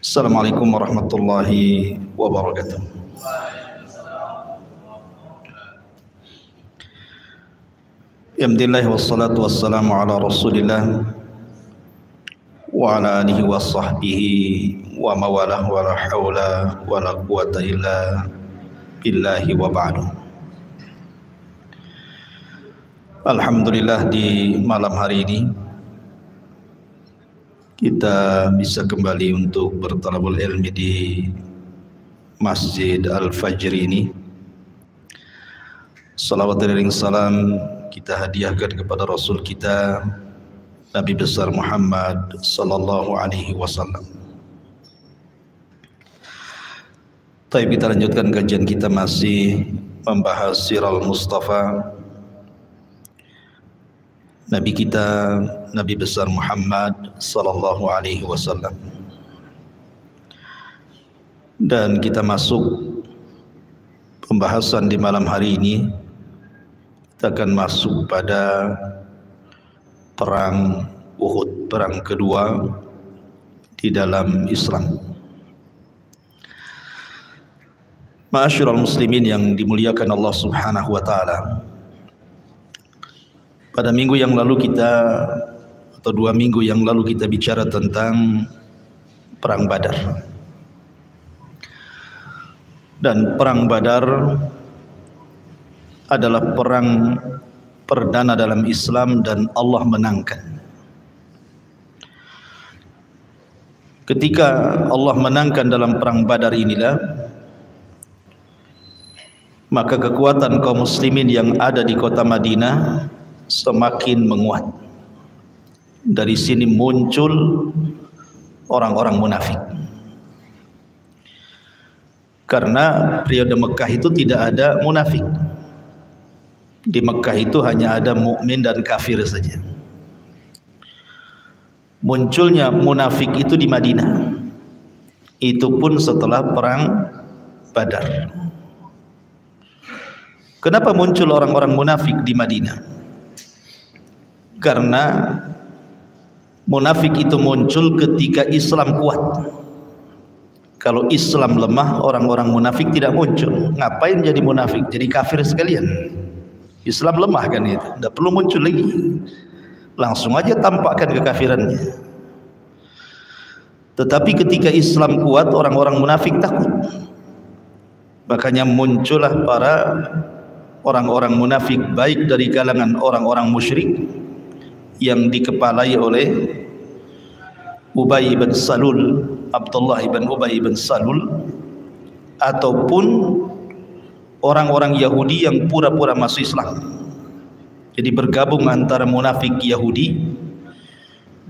Assalamualaikum warahmatullahi wabarakatuh. Alhamdulillah wassalatu wassalamu ala Rasulillah wa ala alihi wa sahbihi wa mawalah wa la hawla wa la quwata illa billahi wa ba'du. Alhamdulillah, di malam hari ini kita bisa kembali untuk bertalabul ilmi di Masjid Al-Fajr ini. Salawat dan salam kita hadiahkan kepada Rasul kita Nabi besar Muhammad sallallahu alaihi wasallam. Baik, kita lanjutkan kajian kita, masih membahas Sirah Mustafa, Nabi kita, Nabi besar Muhammad sallallahu alaihi wasallam. Dan kita masuk pembahasan di malam hari ini. Kita akan masuk pada perang Uhud, perang kedua di dalam Islam. Ma'asyiral muslimin yang dimuliakan Allah Subhanahu wa taala. Pada minggu yang lalu atau 2 minggu yang lalu kita bicara tentang perang Badar. Dan perang Badar adalah perang perdana dalam Islam dan Allah menangkan. Ketika Allah menangkan dalam perang Badar inilah, maka kekuatan kaum muslimin yang ada di kota Madinah semakin menguat. Dari sini muncul orang-orang munafik. Karena periode Mekah itu tidak ada munafik. Di Mekah itu hanya ada mukmin dan kafir saja. Munculnya munafik itu di Madinah. Itu pun setelah perang Badar. Kenapa muncul orang-orang munafik di Madinah? Karena munafik itu muncul ketika Islam kuat. Kalau Islam lemah, orang-orang munafik tidak muncul. Ngapain jadi munafik? Jadi kafir sekalian. Islam lemah kan itu, tidak perlu muncul lagi. Langsung aja tampakkan kekafirannya. Tetapi ketika Islam kuat, orang-orang munafik takut. Makanya muncullah para orang-orang munafik, baik dari kalangan orang-orang musyrik yang dikepalai oleh Ubay bin Salul, Abdullah bin Ubay bin Salul, ataupun orang-orang Yahudi yang pura-pura masuk Islam. Jadi bergabung antara munafik Yahudi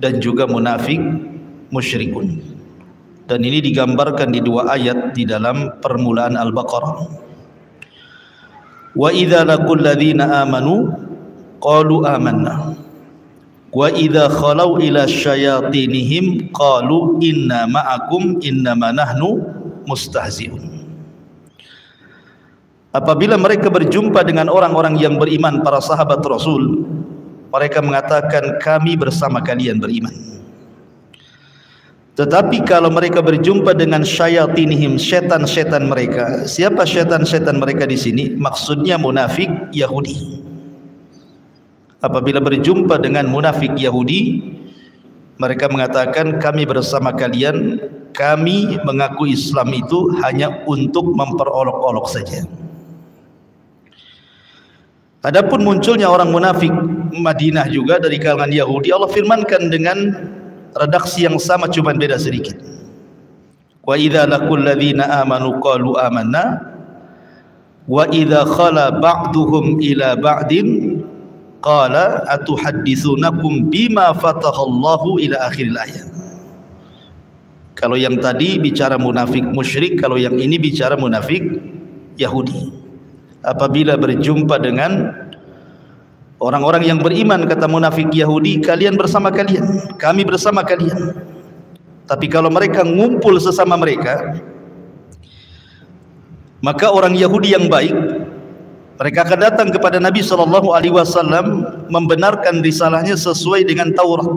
dan juga munafik musyrikun. Dan ini digambarkan di 2 ayat di dalam permulaan Al-Baqarah. Wa idza laqul ladzina amanu qalu amanna wa idza khalau ila syayatinihim qalu inna ma'akum innama nahnu mustahzi'un. Apabila mereka berjumpa dengan orang-orang yang beriman, para sahabat Rasul, mereka mengatakan kami bersama kalian beriman. Tetapi kalau mereka berjumpa dengan syayatinihim, setan-setan mereka. Siapa setan-setan mereka di sini? Maksudnya munafik Yahudi. Apabila berjumpa dengan munafik Yahudi, mereka mengatakan kami bersama kalian, kami mengaku Islam itu hanya untuk memperolok-olok saja. Adapun munculnya orang munafik Madinah juga dari kalangan Yahudi, Allah firmankan dengan redaksi yang sama, cuma beda sedikit. Wa idza laqul ladzina amanu qalu amanna wa idza khala ba'duhum ila ba'din qala atuhadditsunakum bima fatahallahu ila akhiril ayat. Kalau yang tadi bicara munafik musyrik, kalau yang ini bicara munafik Yahudi. Apabila berjumpa dengan orang-orang yang beriman, kata munafik Yahudi, kalian bersama kalian, kami bersama kalian. Tapi kalau mereka ngumpul sesama mereka, maka orang Yahudi yang baik, mereka akan datang kepada Nabi SAW membenarkan risalahnya sesuai dengan Taurat.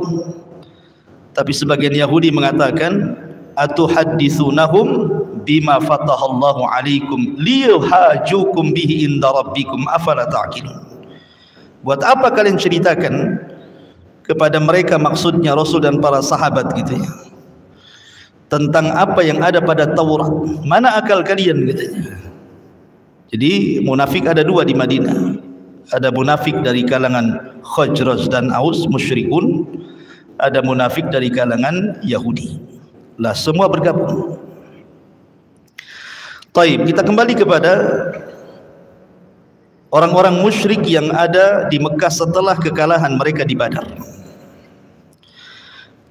Tapi sebagian Yahudi mengatakan atuhadditsunahum bima fatahallahu alaikum liyuhajukum bihi inda rabbikum afala ta'qilun. Buat apa kalian ceritakan kepada mereka, maksudnya Rasul dan para sahabat gitu ya, tentang apa yang ada pada Taurat? Mana akal kalian katanya. Jadi munafik ada dua di Madinah. Ada munafik dari kalangan Khazraj dan Aus, musyrikun. Ada munafik dari kalangan Yahudi. Lah semua bergabung. Taib, kita kembali kepada orang-orang musyrik yang ada di Mekah setelah kekalahan mereka di Badar.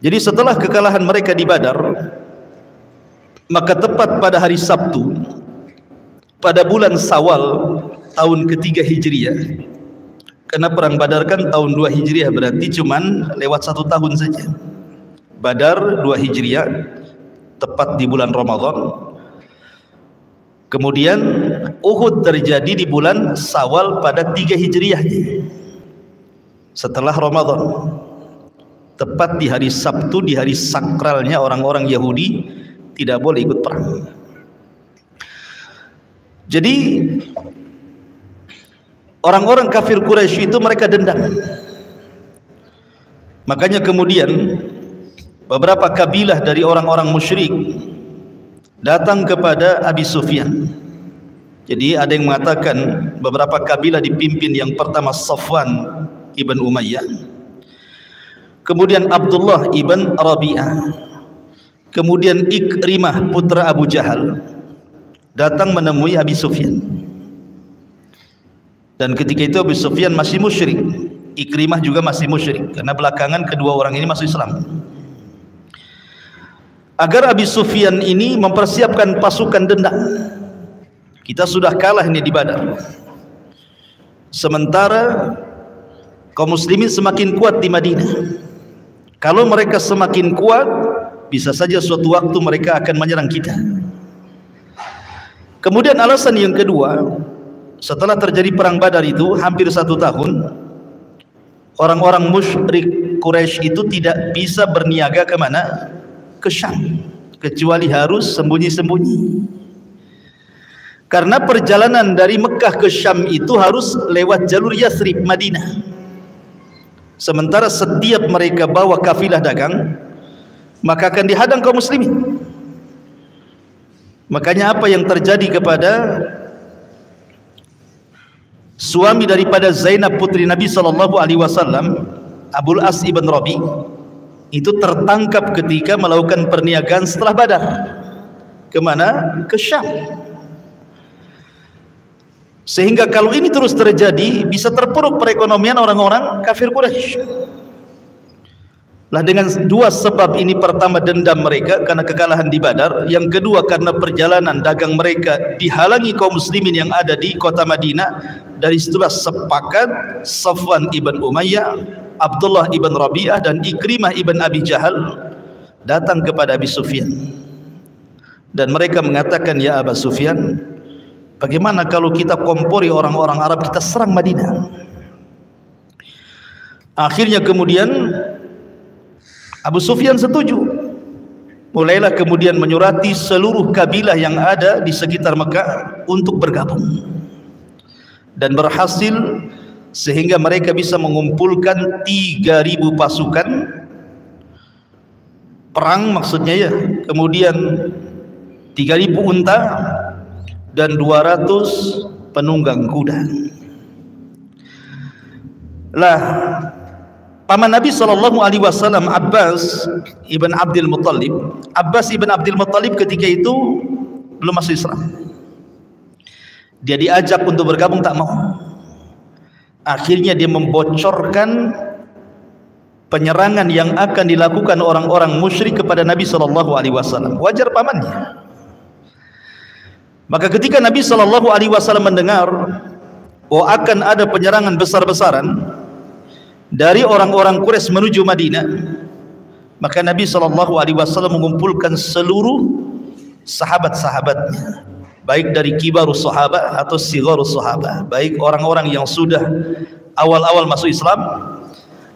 Jadi setelah kekalahan mereka di Badar, maka tepat pada hari Sabtu pada bulan Syawal tahun ketiga Hijriah, karena perang Badar kan tahun 2 Hijriah, berarti cuman lewat 1 tahun saja. Badar 2 Hijriah tepat di bulan Ramadan. Kemudian Uhud terjadi di bulan Syawal pada 3 Hijriah setelah Ramadan, tepat di hari Sabtu, di hari sakralnya orang-orang Yahudi tidak boleh ikut perang. Jadi orang-orang kafir Quraisy itu mereka dendam. Makanya kemudian beberapa kabilah dari orang-orang musyrik datang kepada Abi Sufyan. Jadi ada yang mengatakan beberapa kabilah dipimpin, yang pertama Safwan ibn Umayyah, kemudian Abdullah ibn Rabi'ah, kemudian Ikrimah putra Abu Jahal datang menemui Abi Sufyan. Dan ketika itu Abi Sufyan masih musyrik, Ikrimah juga masih musyrik, karena belakangan kedua orang ini masuk Islam. Agar Abi Sufyan ini mempersiapkan pasukan dendam. Kita sudah kalah ini di Badar, sementara kaum muslimin semakin kuat di Madinah. Kalau mereka semakin kuat, bisa saja suatu waktu mereka akan menyerang kita. Kemudian alasan yang kedua, setelah terjadi perang Badar itu hampir 1 tahun, orang-orang musyrik Quraisy itu tidak bisa berniaga kemana? Ke Syam, kecuali harus sembunyi-sembunyi. Karena perjalanan dari Mekah ke Syam itu harus lewat jalur Yathrib, Madinah. Sementara setiap mereka bawa kafilah dagang, maka akan dihadang kaum muslimin. Makanya apa yang terjadi kepada suami daripada Zainab putri Nabi SAW, Abul As ibn Rabi, itu tertangkap ketika melakukan perniagaan setelah Badar. Kemana? Ke Syam. Sehingga kalau ini terus terjadi, bisa terpuruk perekonomian orang-orang kafir Quraisy. Lah dengan dua sebab ini, pertama dendam mereka karena kekalahan di Badar, yang kedua karena perjalanan dagang mereka dihalangi kaum muslimin yang ada di kota Madinah. Dari situlah sepakat Safwan ibn Umayyah, Abdullah ibn Rabi'ah dan Ikrimah ibn Abi Jahal datang kepada Abi Sufyan, dan mereka mengatakan, ya Aba Sufyan, bagaimana kalau kita kompori orang-orang Arab, kita serang Madinah? Akhirnya kemudian Abu Sufyan setuju. Mulailah kemudian menyurati seluruh kabilah yang ada di sekitar Mekah untuk bergabung, dan berhasil sehingga mereka bisa mengumpulkan 3.000 pasukan perang, maksudnya ya, kemudian 3.000 unta dan 200 penunggang kuda. Lah paman Nabi SAW, Abbas ibn Abdul Muttalib, Abbas ibn Abdul Muttalib ketika itu belum masuk Islam. Dia diajak untuk bergabung, tak mau. Akhirnya dia membocorkan penyerangan yang akan dilakukan orang-orang musyrik kepada Nabi SAW. Wajar pamannya. Maka ketika Nabi SAW mendengar bahwa akan ada penyerangan besar-besaran dari orang-orang Quraisy menuju Madinah, maka Nabi SAW mengumpulkan seluruh sahabat-sahabatnya, baik dari kibarus sahabat atau sigharus sahabat, baik orang-orang yang sudah awal-awal masuk Islam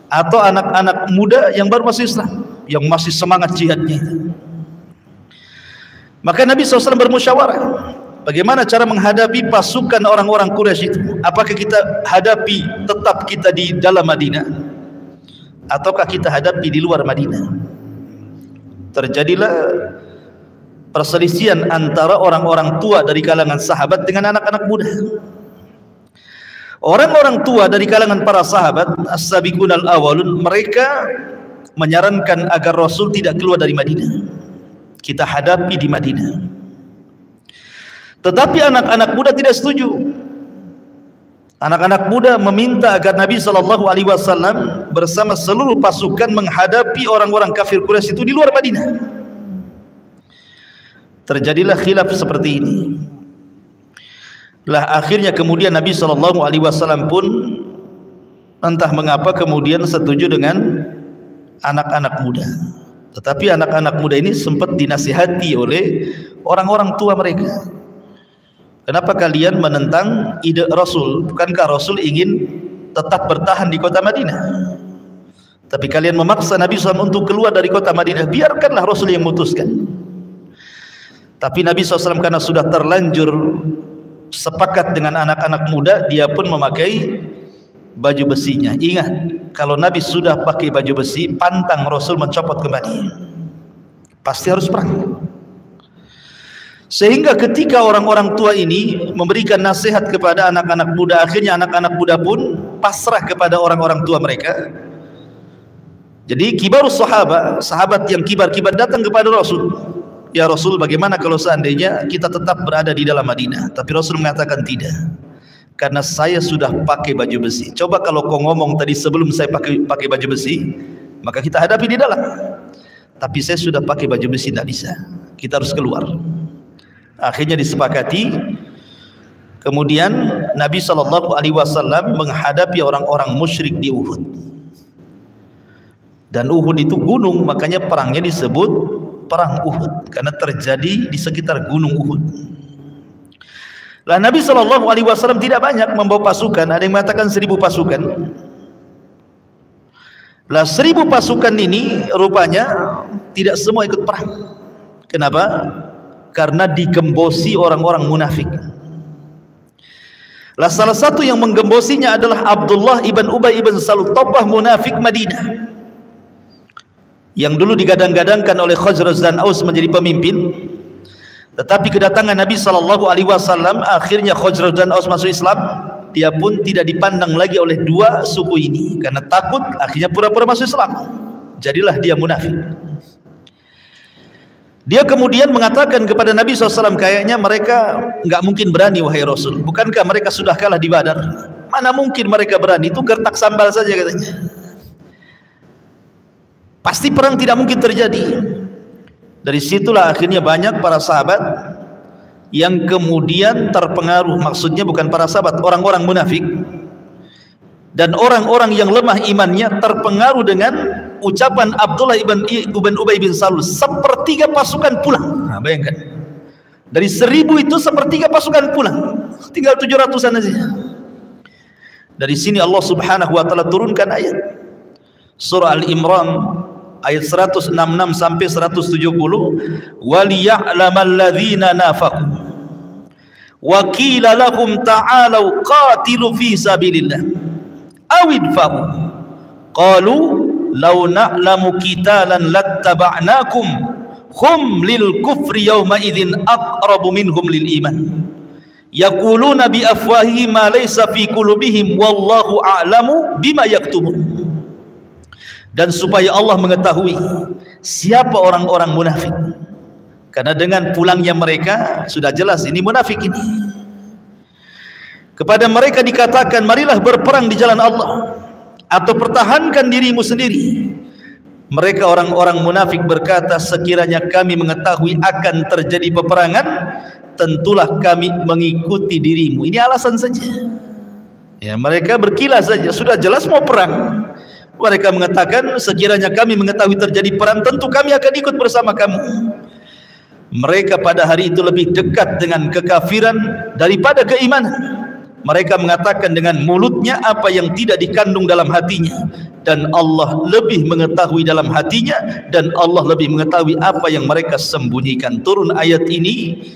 atau anak-anak muda yang baru masuk Islam, yang masih semangat jihadnya. Maka Nabi SAW bermusyawarah, bagaimana cara menghadapi pasukan orang-orang Quraisy itu? Apakah kita hadapi tetap kita di dalam Madinah, ataukah kita hadapi di luar Madinah? Terjadilah perselisihan antara orang-orang tua dari kalangan sahabat dengan anak-anak muda. Orang-orang tua dari kalangan para sahabat as-sabiqun al-awwalun, mereka menyarankan agar Rasul tidak keluar dari Madinah, kita hadapi di Madinah. Tetapi anak-anak muda tidak setuju. Anak-anak muda meminta agar Nabi SAW bersama seluruh pasukan menghadapi orang-orang kafir Quraisy itu di luar Madinah. Terjadilah khilaf seperti ini. Lah akhirnya kemudian Nabi SAW pun entah mengapa kemudian setuju dengan anak-anak muda. Tetapi anak-anak muda ini sempat dinasihati oleh orang-orang tua mereka. Kenapa kalian menentang ide Rasul? Bukankah Rasul ingin tetap bertahan di kota Madinah? Tapi kalian memaksa Nabi SAW untuk keluar dari kota Madinah. Biarkanlah Rasul yang memutuskan. Tapi Nabi SAW karena sudah terlanjur sepakat dengan anak-anak muda, dia pun memakai baju besinya. Ingat, kalau Nabi sudah pakai baju besi, pantang Rasul mencopot kembali. Pasti harus perang. Sehingga ketika orang-orang tua ini memberikan nasihat kepada anak-anak muda, akhirnya anak-anak muda pun pasrah kepada orang-orang tua mereka. Jadi kibarus sahabat, sahabat yang kibar-kibar datang kepada Rasul. Ya Rasul, bagaimana kalau seandainya kita tetap berada di dalam Madinah? Tapi Rasul mengatakan tidak, karena saya sudah pakai baju besi. Coba kalau kau ngomong tadi sebelum saya pakai baju besi, maka kita hadapi di dalam. Tapi saya sudah pakai baju besi, tidak bisa. Kita harus keluar. Akhirnya disepakati. Kemudian Nabi SAW menghadapi orang-orang musyrik di Uhud. Dan Uhud itu gunung, makanya perangnya disebut perang Uhud, karena terjadi di sekitar gunung Uhud. Lah Nabi SAW tidak banyak membawa pasukan. Ada yang mengatakan 1000 pasukan. Lah 1000 pasukan ini rupanya tidak semua ikut perang. Kenapa? Karena digembosi orang-orang munafik. Lah salah satu yang menggembosinya adalah Abdullah ibn Ubay ibn Salul, tokoh munafik Madinah, yang dulu digadang-gadangkan oleh Khazraj dan Aus menjadi pemimpin. Tetapi kedatangan Nabi SAW, akhirnya Khazraj dan Aus masuk Islam. Dia pun tidak dipandang lagi oleh dua suku ini, karena takut, akhirnya pura-pura masuk Islam. Jadilah dia munafik. Dia kemudian mengatakan kepada Nabi SAW, kayaknya mereka nggak mungkin berani wahai Rasul. Bukankah mereka sudah kalah di Badar? Mana mungkin mereka berani, itu gertak sambal saja katanya. Pasti perang tidak mungkin terjadi. Dari situlah akhirnya banyak para sahabat yang kemudian terpengaruh. Maksudnya bukan para sahabat, orang-orang munafik dan orang-orang yang lemah imannya terpengaruh dengan ucapan Abdullah ibn Ubay bin Salul. Sepertiga pasukan pulang. Nah, bayangkan, dari 1000 itu sepertiga pasukan pulang, tinggal 700-an saja. Dari sini Allah Subhanahu wa taala turunkan ayat surah Al-Imran ayat 166 sampai 170, waliya'lamal ladzina nafaqu wa qila lahum ta'alu qatilu fi sabilillah aw idfa'u qalu law na'lamu qitalan lattaba'nakum hum lil kufri yawma idzin aqrabu minhum lil iman yaquluna bi afwahihim ma laysa fi qulubihim wallahu a'lamu bima yaktumun. Dan supaya Allah mengetahui siapa orang-orang munafik, karena dengan pulangnya mereka sudah jelas ini munafik ini. Kepada mereka dikatakan, marilah berperang di jalan Allah atau pertahankan dirimu sendiri. Mereka orang-orang munafik berkata, sekiranya kami mengetahui akan terjadi peperangan, tentulah kami mengikuti dirimu. Ini alasan saja. Ya, mereka berkilah saja, sudah jelas mau perang. Mereka mengatakan, sekiranya kami mengetahui terjadi perang, tentu kami akan ikut bersama kamu. Mereka pada hari itu lebih dekat dengan kekafiran daripada keimanan. mereka mengatakan dengan mulutnya apa yang tidak dikandung dalam hatinya, dan Allah lebih mengetahui dalam hatinya, dan Allah lebih mengetahui apa yang mereka sembunyikan. Turun ayat ini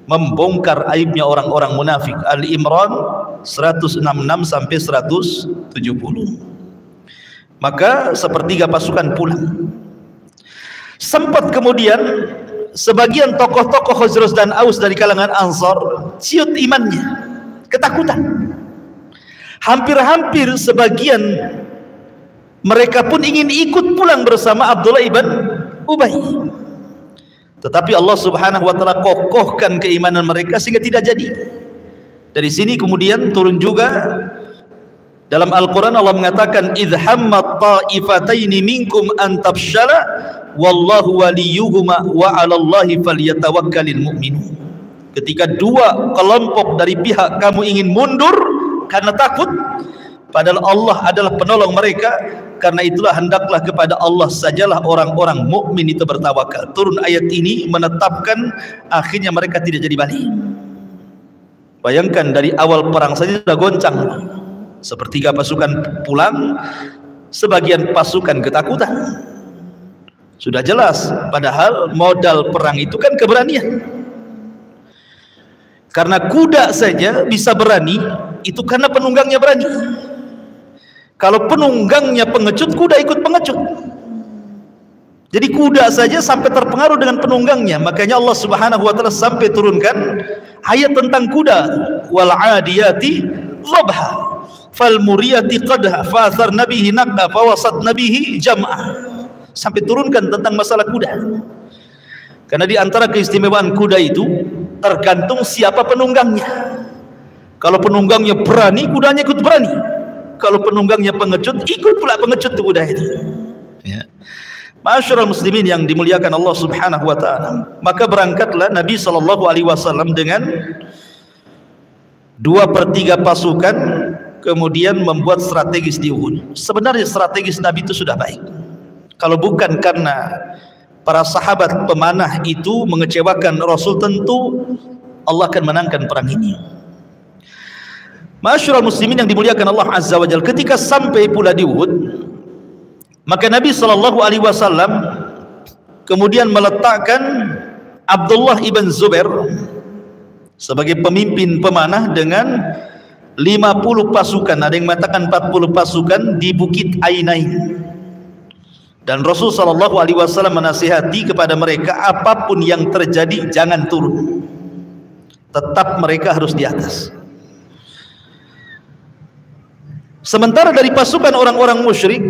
membongkar aibnya orang-orang munafik. Al-Imran 166 sampai 170. Maka sepertiga pasukan pulang. Sempat kemudian sebagian tokoh-tokoh Khazraj dan Aus dari kalangan Ansar ciut imannya, ketakutan. Hampir-hampir sebagian mereka pun ingin ikut pulang bersama Abdullah ibn Ubay. Tetapi Allah Subhanahu wa taala kokohkan keimanan mereka sehingga tidak jadi. Dari sini kemudian turun juga dalam Al-Quran Allah mengatakan idh hammat ta'ifataini minkum an tafshala wallahu waliyuhuma wa 'alallahi falyatawakkalul mu'minun. Ketika dua kelompok dari pihak kamu ingin mundur karena takut, padahal Allah adalah penolong mereka, karena itulah hendaklah kepada Allah sajalah orang-orang mukmin itu bertawakal. Turun ayat ini menetapkan akhirnya mereka tidak jadi balik. Bayangkan dari awal perang saja sudah goncang. Sepertiga pasukan pulang, sebagian pasukan ketakutan. Sudah jelas, padahal modal perang itu kan keberanian. Karena kuda saja bisa berani, itu karena penunggangnya berani. Kalau penunggangnya pengecut, kuda ikut pengecut. Jadi kuda saja sampai terpengaruh dengan penunggangnya. Makanya Allah Subhanahu wa taala sampai turunkan ayat tentang kuda, wal 'adiyati dhabha fal muriyati qadha fa atharna bihi naqqa fa wasatna bihi jam'a. Sampai turunkan tentang masalah kuda. Karena di antara keistimewaan kuda itu tergantung siapa penunggangnya. Kalau penunggangnya berani, kudanya ikut berani. Kalau penunggangnya pengecut, ikut pula pengecut itu kuda itu. Ya. Ma'asyiral muslimin yang dimuliakan Allah Subhanahu wa taala. Maka berangkatlah Nabi sallallahu alaihi wasallam dengan 2/3 pasukan, kemudian membuat strategis di Uhud. Sebenarnya strategis Nabi itu sudah baik. Kalau bukan karena para sahabat pemanah itu mengecewakan Rasul, tentu Allah akan menangkan perang ini. Ma'asyiral muslimin yang dimuliakan Allah Azza wa Jalla, ketika sampai pula di Uhud, maka Nabi sallallahu alaihi wasallam kemudian meletakkan Abdullah ibn Zubair sebagai pemimpin pemanah dengan 50 pasukan, ada yang mengatakan 40 pasukan di Bukit Ainain. Dan Rasul sallallahu alaihi wasallam menasihati kepada mereka, apapun yang terjadi jangan turun. Tetap mereka harus di atas. Sementara dari pasukan orang-orang musyrik,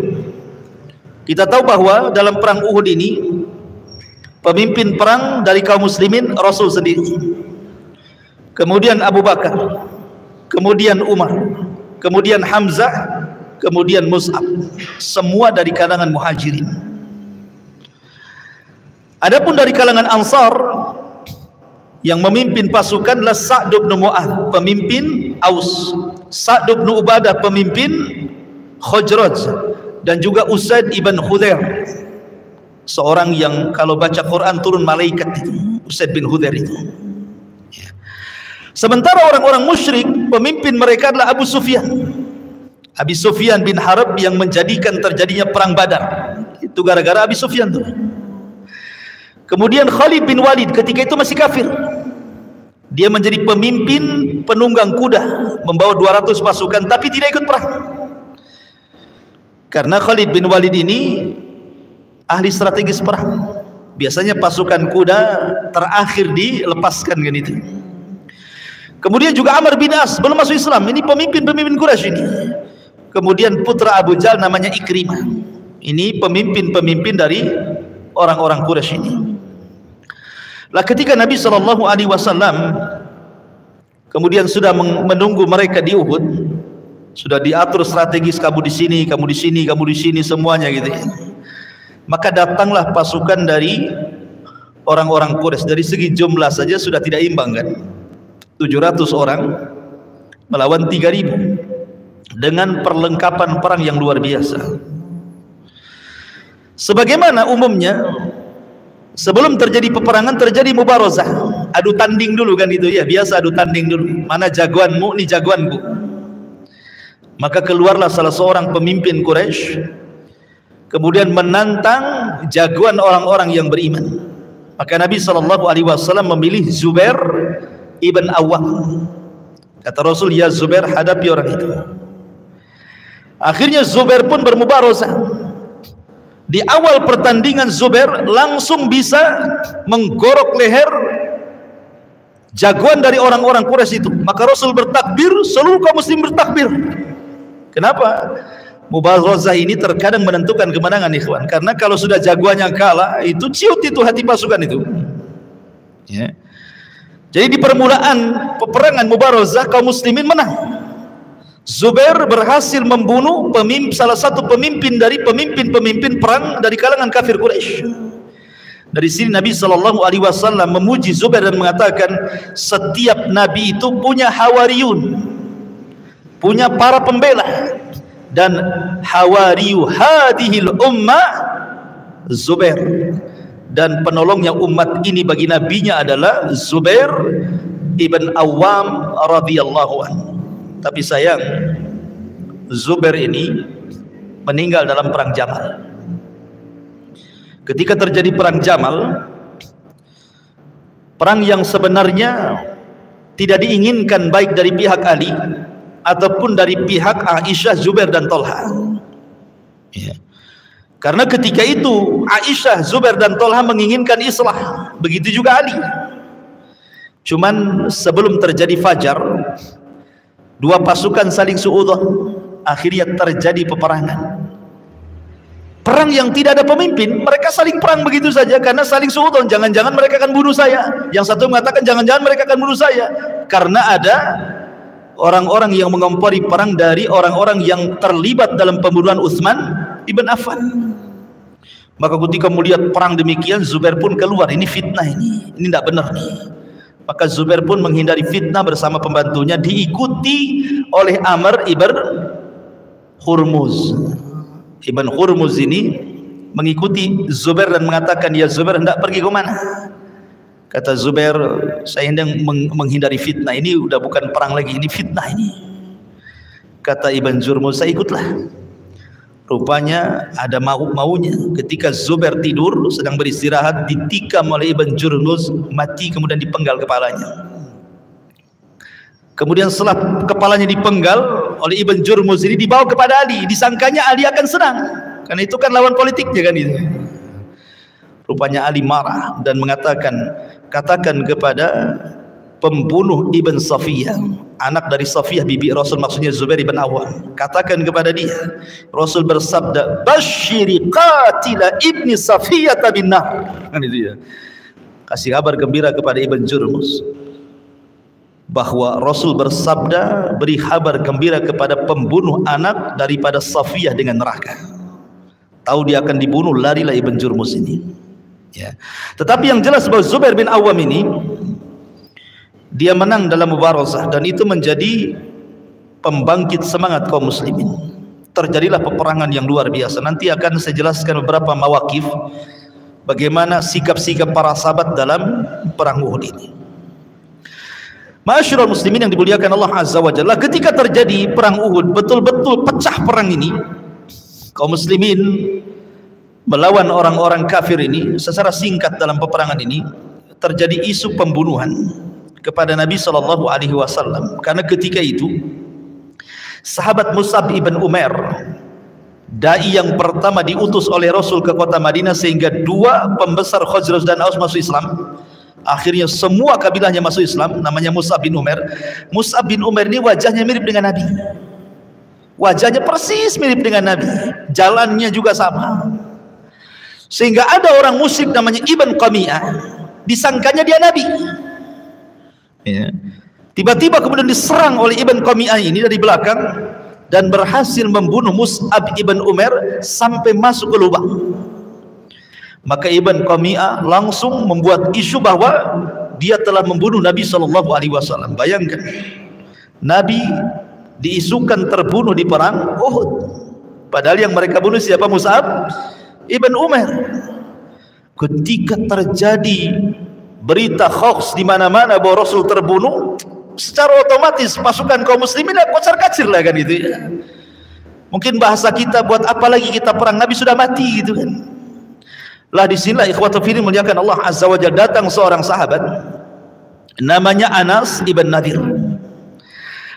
kita tahu bahwa dalam perang Uhud ini pemimpin perang dari kaum muslimin Rasul sendiri. Kemudian Abu Bakar, kemudian Umar, kemudian Hamzah, kemudian Mus'ab, semua dari kalangan muhajirin. Adapun dari kalangan Ansar yang memimpin pasukan adalah Sa'd bin Mu'adz, pemimpin Aus, Sa'd bin Ubadah, pemimpin Khazraj, dan juga Usaid ibn Khudair, seorang yang kalau baca Quran turun malaikat itu, Usaid bin Khudair itu. Sementara orang-orang musyrik, pemimpin mereka adalah Abu Sufyan, Abi Sufyan bin Harb, yang menjadikan terjadinya perang Badar. Itu gara-gara Abi Sufyan tuh. Kemudian Khalid bin Walid ketika itu masih kafir. Dia menjadi pemimpin penunggang kuda, membawa 200 pasukan, tapi tidak ikut perang. Karena Khalid bin Walid ini ahli strategis perang. Biasanya pasukan kuda terakhir dilepaskan kan itu. Kemudian juga Amr bin As belum masuk Islam, ini pemimpin-pemimpin Quraisy ini. Kemudian putra Abu Jahal namanya Ikrimah. Ini pemimpin-pemimpin dari orang-orang Quraisy ini. Lah ketika Nabi sallallahu alaihi wasallam kemudian sudah menunggu mereka di Uhud, sudah diatur strategis, kamu di sini, kamu di sini, kamu di sini, semuanya gitu ya. Maka datanglah pasukan dari orang-orang Quraisy. Dari segi jumlah saja sudah tidak imbang kan. 700 orang melawan 3000 dengan perlengkapan perang yang luar biasa. Sebagaimana umumnya sebelum terjadi peperangan terjadi mubarazah. adu tanding dulu kan itu ya, biasa adu tanding dulu. Mana jagoanmu, ini jagoanku. Maka keluarlah salah seorang pemimpin Quraisy, kemudian menantang jagoan orang-orang yang beriman. Maka Nabi SAW memilih Zubair ibn Awwam. Kata Rasul, ya Zubair, hadapi orang itu. Akhirnya Zubair pun bermubarozah. Di awal pertandingan Zubair langsung bisa menggorok leher jagoan dari orang-orang Quraisy itu. Maka Rasul bertakbir, seluruh kaum muslim bertakbir. Kenapa? Mubarozah ini terkadang menentukan kemenangan, ikhwan. Karena kalau sudah jagoannya kalah, itu ciut itu hati pasukan itu. Ya. Jadi di permulaan peperangan mubarozah kaum muslimin menang. Zubair berhasil membunuh salah satu pemimpin dari pemimpin perang dari kalangan kafir Quraisy. Dari sini Nabi SAW memuji Zubair dan mengatakan, setiap nabi itu punya hawariyun, punya para pembela, dan hawariyu hadhil ummah Zubair, dan penolongnya umat ini bagi nabinya adalah Zubair ibn Awwam radhiyallahu anhu. Tapi sayang, Zubair ini meninggal dalam perang Jamal. Ketika terjadi perang Jamal, perang yang sebenarnya tidak diinginkan baik dari pihak Ali ataupun dari pihak Aisyah, Zubair dan Tolha. Ya. Karena ketika itu Aisyah, Zubair dan Tolha menginginkan islah, begitu juga Ali. Cuman sebelum terjadi fajar, dua pasukan saling suudzon, akhirnya terjadi peperangan. Perang yang tidak ada pemimpin, mereka saling perang begitu saja karena saling suudzon. Jangan-jangan mereka akan bunuh saya. Yang satu mengatakan jangan-jangan mereka akan bunuh saya, karena ada orang-orang yang mengompori perang dari orang-orang yang terlibat dalam pembunuhan Utsman ibn Affan. Maka ketika melihat perang demikian, Zubair pun keluar. Ini fitnah, ini tidak benar nih. Maka Zubair pun menghindari fitnah bersama pembantunya, diikuti oleh Amr ibn Hurmuz. Ibn Hurmuz ini mengikuti Zubair dan mengatakan, ya Zubair, hendak pergi ke mana? Kata Zubair, saya hendak menghindari fitnah. Ini udah bukan perang lagi, ini fitnah ini. Kata Ibn Hurmuz, saya ikutlah. Rupanya ada maunya. Ketika Zubair tidur sedang beristirahat, ditikam oleh Ibn Hurmuz, mati, kemudian dipenggal kepalanya. Kemudian setelah kepalanya dipenggal oleh Ibn Hurmuz ini, dibawa kepada Ali. Disangkanya Ali akan senang, karena itu kan lawan politiknya kan itu. Rupanya Ali marah dan mengatakan, katakan kepada pembunuh Ibn Safiyah, anak dari Safiyah bibi Rasul, maksudnya Zubair ibn Awwam, katakan kepada dia, Rasul bersabda, basyiri qatila ibni Safiyah bin nar. Kan itu ya. Kasih kabar gembira kepada Ibn Hurmuz bahwa Rasul bersabda, beri kabar gembira kepada pembunuh anak daripada Safiyah dengan neraka. Tahu dia akan dibunuh, larilah Ibn Hurmuz ini. Ya. Tetapi yang jelas bahwa Zubair bin Awwam ini dia menang dalam mubarozah, dan itu menjadi pembangkit semangat kaum muslimin. Terjadilah peperangan yang luar biasa. Nanti akan saya jelaskan beberapa mawakif bagaimana sikap-sikap para sahabat dalam perang Uhud ini. Ma'asyiral muslimin yang dimuliakan Allah Azza wa Jalla, ketika terjadi perang Uhud, betul-betul pecah perang ini, kaum muslimin melawan orang-orang kafir ini. Secara singkat dalam peperangan ini terjadi isu pembunuhan kepada Nabi SAW, karena ketika itu sahabat Mus'ab ibn Umair, dai yang pertama diutus oleh Rasul ke kota Madinah, sehingga dua pembesar Khazraj dan Aus masuk Islam. Akhirnya semua kabilahnya masuk Islam. Namanya Mus'ab bin Umair. Mus'ab bin Umair ini wajahnya mirip dengan Nabi, wajahnya persis mirip dengan Nabi, jalannya juga sama, sehingga ada orang musyrik namanya Ibn Qami'ah, disangkanya dia Nabi. Ya. Tiba-tiba kemudian diserang oleh Ibn Qami'ah ini dari belakang dan berhasil membunuh Mus'ab ibn Umair sampai masuk ke lubang. Maka Ibn Qami'ah langsung membuat isu bahwa dia telah membunuh Nabi SAW. Bayangkan, Nabi diisukan terbunuh di perang Uhud, padahal yang mereka bunuh siapa? Mus'ab ibn Umair. Ketika terjadi berita hoax di mana-mana bahwa Rasul terbunuh, secara otomatis pasukan kaum muslimin kocar-kacir lah kan gitu ya. Mungkin bahasa kita, buat apa lagi kita perang, Nabi sudah mati gitu kan. Lah disinilah ikhwatul fillah muliakan Allah Azza wa Jalla, datang seorang sahabat namanya Anas ibn Nadir.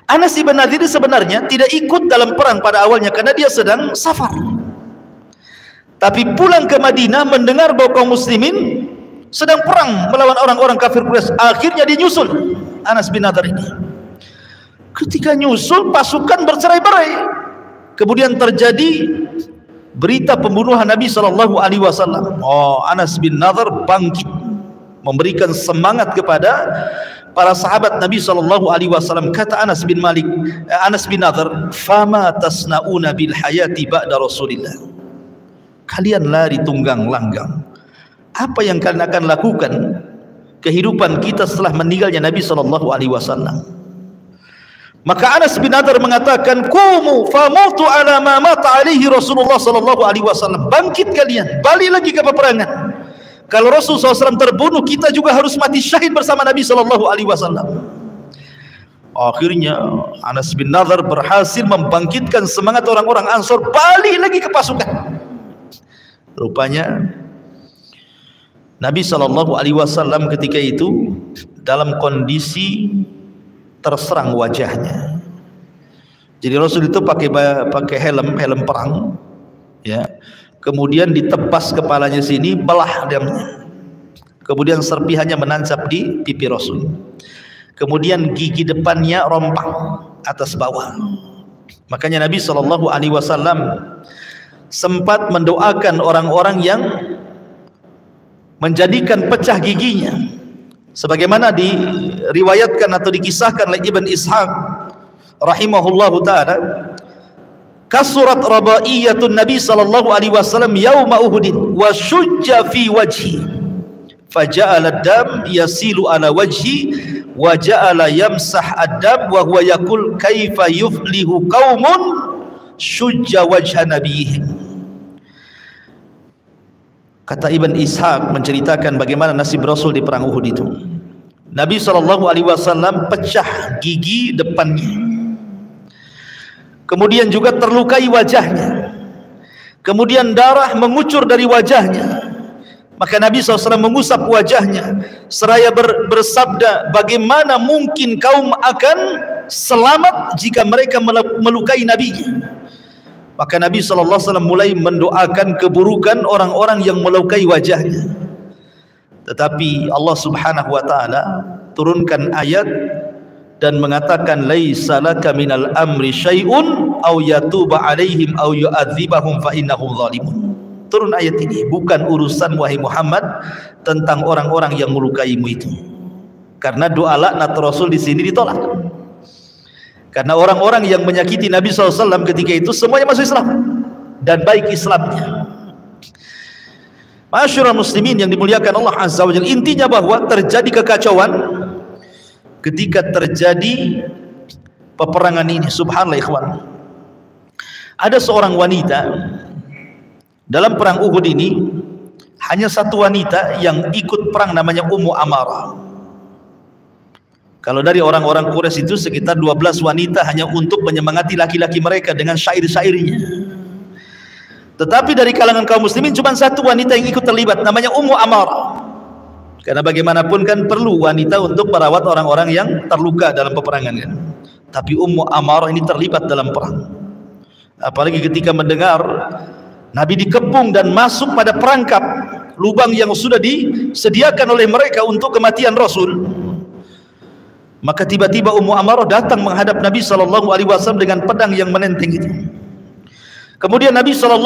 Anas ibn Nadir sebenarnya tidak ikut dalam perang pada awalnya karena dia sedang safar. Tapi pulang ke Madinah mendengar bahwa kaum muslimin sedang perang melawan orang-orang kafir Quraisy. Akhirnya dia nyusul Anas bin Nadir ini. Ketika nyusul, pasukan bercerai-berai. Kemudian terjadi berita pembunuhan Nabi SAW. Oh, Anas bin Nadir bangkit, memberikan semangat kepada para sahabat Nabi SAW. Kata Anas bin Nadir, "Fama tasnauna bil hayati ba'da Rasulillah." Kalian lari tunggang langgang. Apa yang kalian akan lakukan kehidupan kita setelah meninggalnya Nabi SAW? Maka Anas bin Nadir mengatakan, "Qumu famutu ala ma mata alaihi Rasulullah SAW." Bangkit kalian, balik lagi ke peperangan. Kalau Rasul SAW terbunuh, kita juga harus mati syahid bersama Nabi SAW. Akhirnya Anas bin Nadir berhasil membangkitkan semangat orang-orang Ansor, balik lagi ke pasukan. Rupanya Nabi SAW ketika itu dalam kondisi terserang wajahnya. Jadi Rasul itu pakai helm perang, ya. Kemudian ditebas kepalanya sini, belah damnya. Kemudian serpihannya menancap di pipi Rasul. Kemudian gigi depannya rompak atas bawah. Makanya Nabi SAW sempat mendoakan orang-orang yang menjadikan pecah giginya, sebagaimana diriwayatkan atau dikisahkan oleh Ibn Ishaq rahimahullahu ta'ala. Kasurat rabaiyatun Nabi SAW yawma Uhudin wa syujja fi wajhi faja'ala ad-dam yasilu ala wajhi wa ja'ala yamsah ad-dam wa huwa yaqul kaifa yuflihu qaumun syujja wajha nabiyihim. Kata Ibn Ishaq menceritakan bagaimana nasib Rasul di perang Uhud itu. Nabi SAW pecah gigi depannya, kemudian juga terlukai wajahnya, kemudian darah mengucur dari wajahnya. Maka Nabi SAW mengusap wajahnya seraya bersabda, bagaimana mungkin kaum akan selamat jika mereka melukai Nabi-Nya. Maka Nabi SAW mulai mendoakan keburukan orang-orang yang melukai wajahnya. Tetapi Allah Subhanahu wa ta'ala turunkan ayat dan mengatakan, laisa laka minal amri syai'un aw yatuba alaihim aw yu'adzibahum fa innahum zalimun. Turun ayat ini, bukan urusan wahai Muhammad tentang orang-orang yang melukaimu itu. Karena doa laknat Rasul di sini ditolak. Karena orang-orang yang menyakiti Nabi SAW ketika itu semuanya masuk Islam dan baik Islamnya. Masyarul muslimin yang dimuliakan Allah Azza wa Jalla, intinya bahwa terjadi kekacauan ketika terjadi peperangan ini. Subhanallah ikhwan, ada seorang wanita dalam perang Uhud ini, hanya satu wanita yang ikut perang namanya Ummu Amarah. Kalau dari orang-orang Quraisy itu sekitar 12 wanita hanya untuk menyemangati laki-laki mereka dengan syair-syairnya. Tetapi dari kalangan kaum muslimin cuma satu wanita yang ikut terlibat, namanya Ummu Amarah. Karena bagaimanapun kan perlu wanita untuk merawat orang-orang yang terluka dalam peperangan kan. Tapi Ummu Amarah ini terlibat dalam perang. Apalagi ketika mendengar Nabi dikepung dan masuk pada perangkap lubang yang sudah disediakan oleh mereka untuk kematian Rasul. Maka tiba-tiba Ummu Amarah datang menghadap Nabi SAW dengan pedang yang menenteng itu. Kemudian Nabi SAW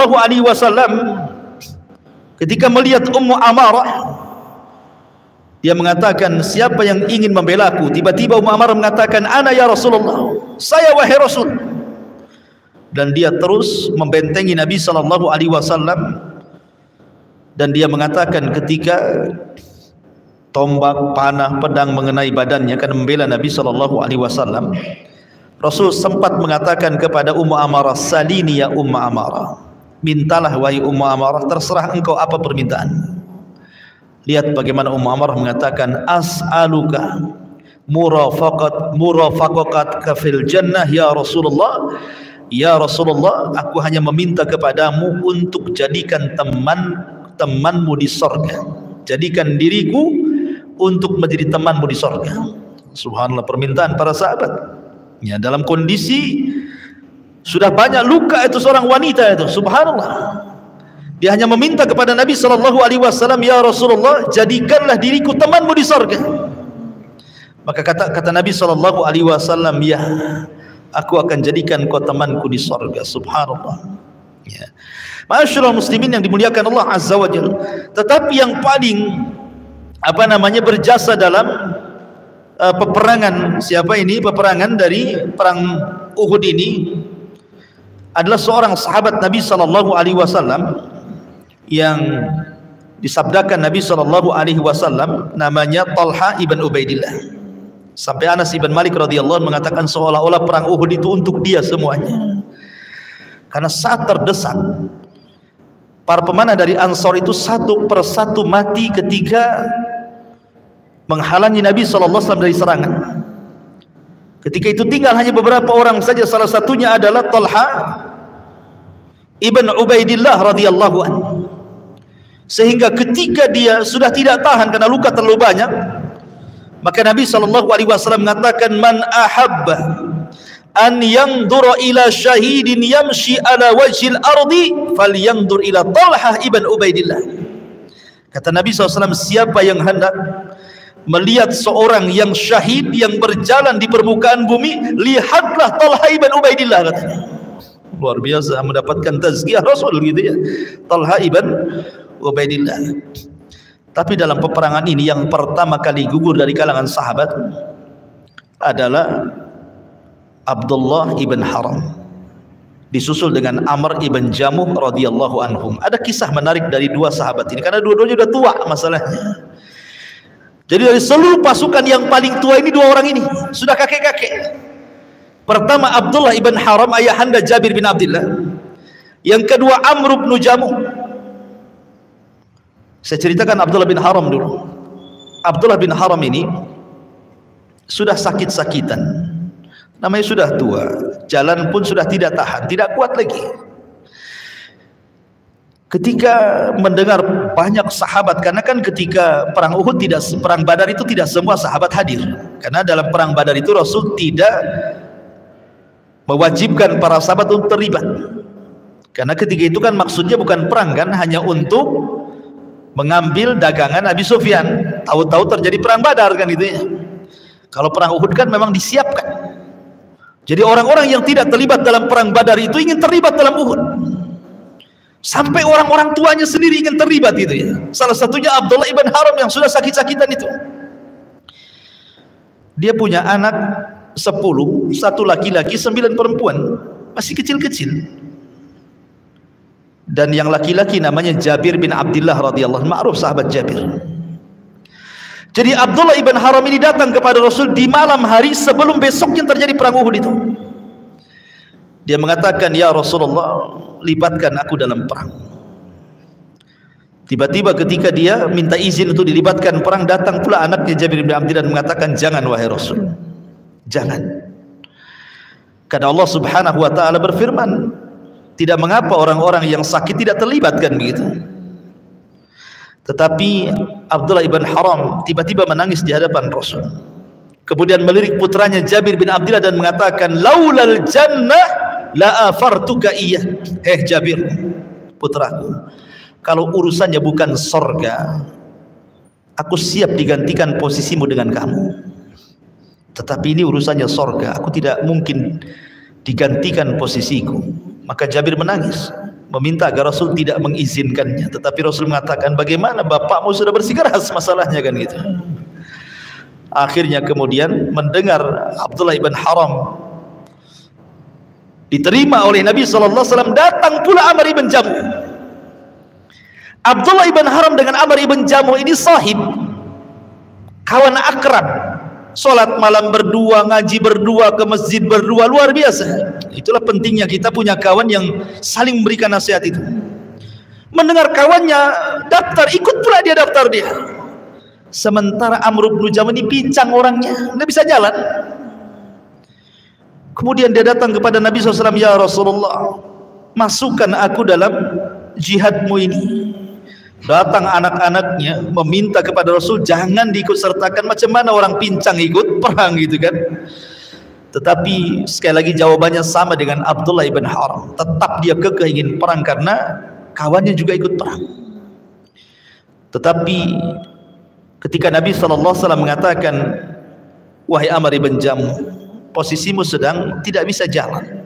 ketika melihat Ummu Amarah, dia mengatakan, siapa yang ingin membela aku? Tiba-tiba Ummu Amarah mengatakan, ana ya Rasulullah, saya wahai Rasul. Dan dia terus membentengi Nabi SAW. Dan dia mengatakan ketika tombak, panah, pedang mengenai badannya karena membela Nabi SAW, Rasul sempat mengatakan kepada Ummu Amarah, salini ya Ummu Amarah, mintalah wahai Ummu Amarah, terserah engkau apa permintaan. Lihat bagaimana Ammar mengatakan, as'aluka murafaqatka fil jannah ya Rasulullah. Ya Rasulullah, aku hanya meminta kepadamu untuk jadikan temanmu di sorga. Jadikan diriku untuk menjadi temanmu di sorga. Subhanallah, permintaan para sahabat. Ya, dalam kondisi sudah banyak luka itu seorang wanita itu. Subhanallah. Dia hanya meminta kepada Nabi SAW, ya Rasulullah, jadikanlah diriku temanmu di sorga. Maka kata Nabi SAW, ya, aku akan jadikan kau temanku di sorga. Subhanallah. Ya. Ma'asyiral muslimin yang dimuliakan Allah Azza wa Jalla. Tetapi yang paling berjasa dalam peperangan, siapa ini? Peperangan dari perang Uhud ini adalah seorang sahabat Nabi SAW yang disabdakan Nabi SAW, namanya Talha ibn Ubaidillah. Sampai Anas ibn Malik radhiyallahu anhu mengatakan seolah-olah perang Uhud itu untuk dia semuanya. Karena saat terdesak, para pemanah dari Ansor itu satu persatu mati ketika menghalangi Nabi SAW dari serangan. Ketika itu tinggal hanya beberapa orang saja, salah satunya adalah Talha ibn Ubaidillah radhiyallahu anhu. Sehingga ketika dia sudah tidak tahan karena luka terlalu banyak, maka Nabi SAW mengatakan, man ahabba an yanzura ila syahidin yamshi ala wajhil ardi falyanzur ila Talha ibn Ubaidillah. Kata Nabi SAW, siapa yang hendak melihat seorang yang syahid yang berjalan di permukaan bumi, lihatlah Talha ibn Ubaidillah, katanya. Luar biasa, mendapatkan tazkiyah Rasul gitu ya, Talha ibn Ubaidillah. Tapi dalam peperangan ini yang pertama kali gugur dari kalangan sahabat adalah Abdullah ibn Haram, disusul dengan Amr ibn Jamuh radhiyallahu anhum. Ada kisah menarik dari dua sahabat ini karena dua-duanya sudah tua masalahnya. Jadi dari seluruh pasukan yang paling tua ini dua orang ini sudah kakek-kakek. Pertama Abdullah ibn Haram, ayahanda Jabir bin Abdullah. Yang kedua Amr ibn Jamuh. Saya ceritakan Abdullah bin Haram dulu. Abdullah bin Haram ini sudah sakit-sakitan, namanya sudah tua, jalan pun sudah tidak tahan, tidak kuat lagi. Ketika mendengar banyak sahabat, karena kan ketika perang Uhud perang Badar itu tidak semua sahabat hadir, karena dalam perang Badar itu Rasul tidak mewajibkan para sahabat untuk terlibat. Karena ketika itu kan maksudnya bukan perang kan, hanya untuk mengambil dagangan Abi Sufyan. Tahu-tahu terjadi perang Badar kan gitu ya. Kalau perang Uhud kan memang disiapkan. Jadi orang-orang yang tidak terlibat dalam perang Badar itu ingin terlibat dalam Uhud. Sampai orang-orang tuanya sendiri ingin terlibat itu ya. Salah satunya Abdullah ibn Haram yang sudah sakit-sakitan itu. Dia punya anak 10, satu laki-laki, 9 perempuan, masih kecil-kecil. Dan yang laki-laki namanya Jabir bin Abdullah radhiyallahu anhu, ma'ruf sahabat Jabir. Jadi Abdullah ibn Haram ini datang kepada Rasul di malam hari sebelum besoknya terjadi perang Uhud itu. Dia mengatakan, ya Rasulullah, libatkan aku dalam perang. Tiba-tiba ketika dia minta izin untuk dilibatkan perang, datang pula anaknya Jabir bin Abdullah dan mengatakan, jangan wahai Rasul, jangan. Karena Allah Subhanahu wa taala berfirman, tidak mengapa orang-orang yang sakit tidak terlibat kan begitu. Tetapi Abdullah ibn Haram tiba-tiba menangis di hadapan Rasul. Kemudian melirik putranya Jabir bin Abdullah dan mengatakan, laulal jannah la afartuka iya. Jabir, putraku, kalau urusannya bukan sorga, aku siap digantikan posisimu dengan kamu. Tetapi ini urusannya sorga, aku tidak mungkin digantikan posisiku. Maka Jabir menangis, meminta agar Rasul tidak mengizinkannya. Tetapi Rasul mengatakan, bagaimana bapakmu sudah bersikeras masalahnya kan gitu. Akhirnya kemudian mendengar Abdullah ibn Haram diterima oleh Nabi SAW, datang pula Amr ibn Jamuh. Abdullah ibn Haram dengan Amr ibn Jamuh ini sahib, kawan akrab, sholat malam berdua, ngaji berdua, ke masjid berdua, luar biasa. Itulah pentingnya kita punya kawan yang saling memberikan nasihat itu. Mendengar kawannya daftar, ikut pula dia daftar dia. Sementara Amr bin Jamuh ini pincang orangnya, nggak bisa jalan. Kemudian dia datang kepada Nabi SAW, ya Rasulullah, masukkan aku dalam jihadmu ini. Datang anak-anaknya meminta kepada Rasul jangan diikut sertakan, macam mana orang pincang ikut perang gitu kan. Tetapi sekali lagi jawabannya sama dengan Abdullah ibn Haram, tetap dia kekeh ingin perang karena kawannya juga ikut perang. Tetapi ketika Nabi SAW mengatakan, wahai Amr ibn Jamuh, posisimu sedang tidak bisa jalan.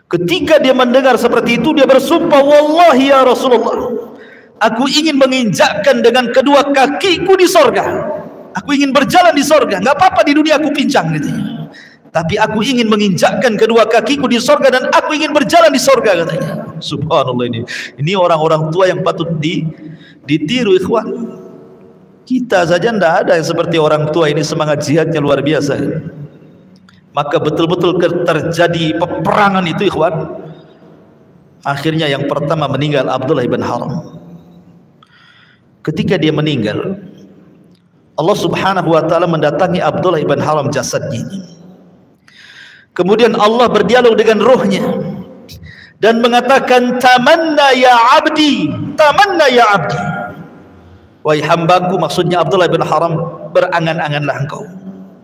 Ketika dia mendengar seperti itu, dia bersumpah, wallahi ya Rasulullah, aku ingin menginjakkan dengan kedua kakiku di sorga. Aku ingin berjalan di sorga. Nggak apa-apa di dunia aku pincang gitu. Tapi aku ingin menginjakkan kedua kakiku di sorga dan aku ingin berjalan di sorga katanya. Subhanallah, ini orang-orang tua yang patut ditiru ikhwan. Kita saja tidak ada yang seperti orang tua ini, semangat jihadnya luar biasa. Maka betul-betul terjadi peperangan itu ikhwan. Akhirnya yang pertama meninggal Abdullah ibn Haram. Ketika dia meninggal, Allah Subhanahu wa ta'ala mendatangi Abdullah ibn Haram jasadnya ini. Kemudian Allah berdialog dengan rohnya dan mengatakan, tamanna ya abdi, tamanna ya abdi. Wahai hambaku, maksudnya Abdullah ibn Haram, berangan-anganlah engkau.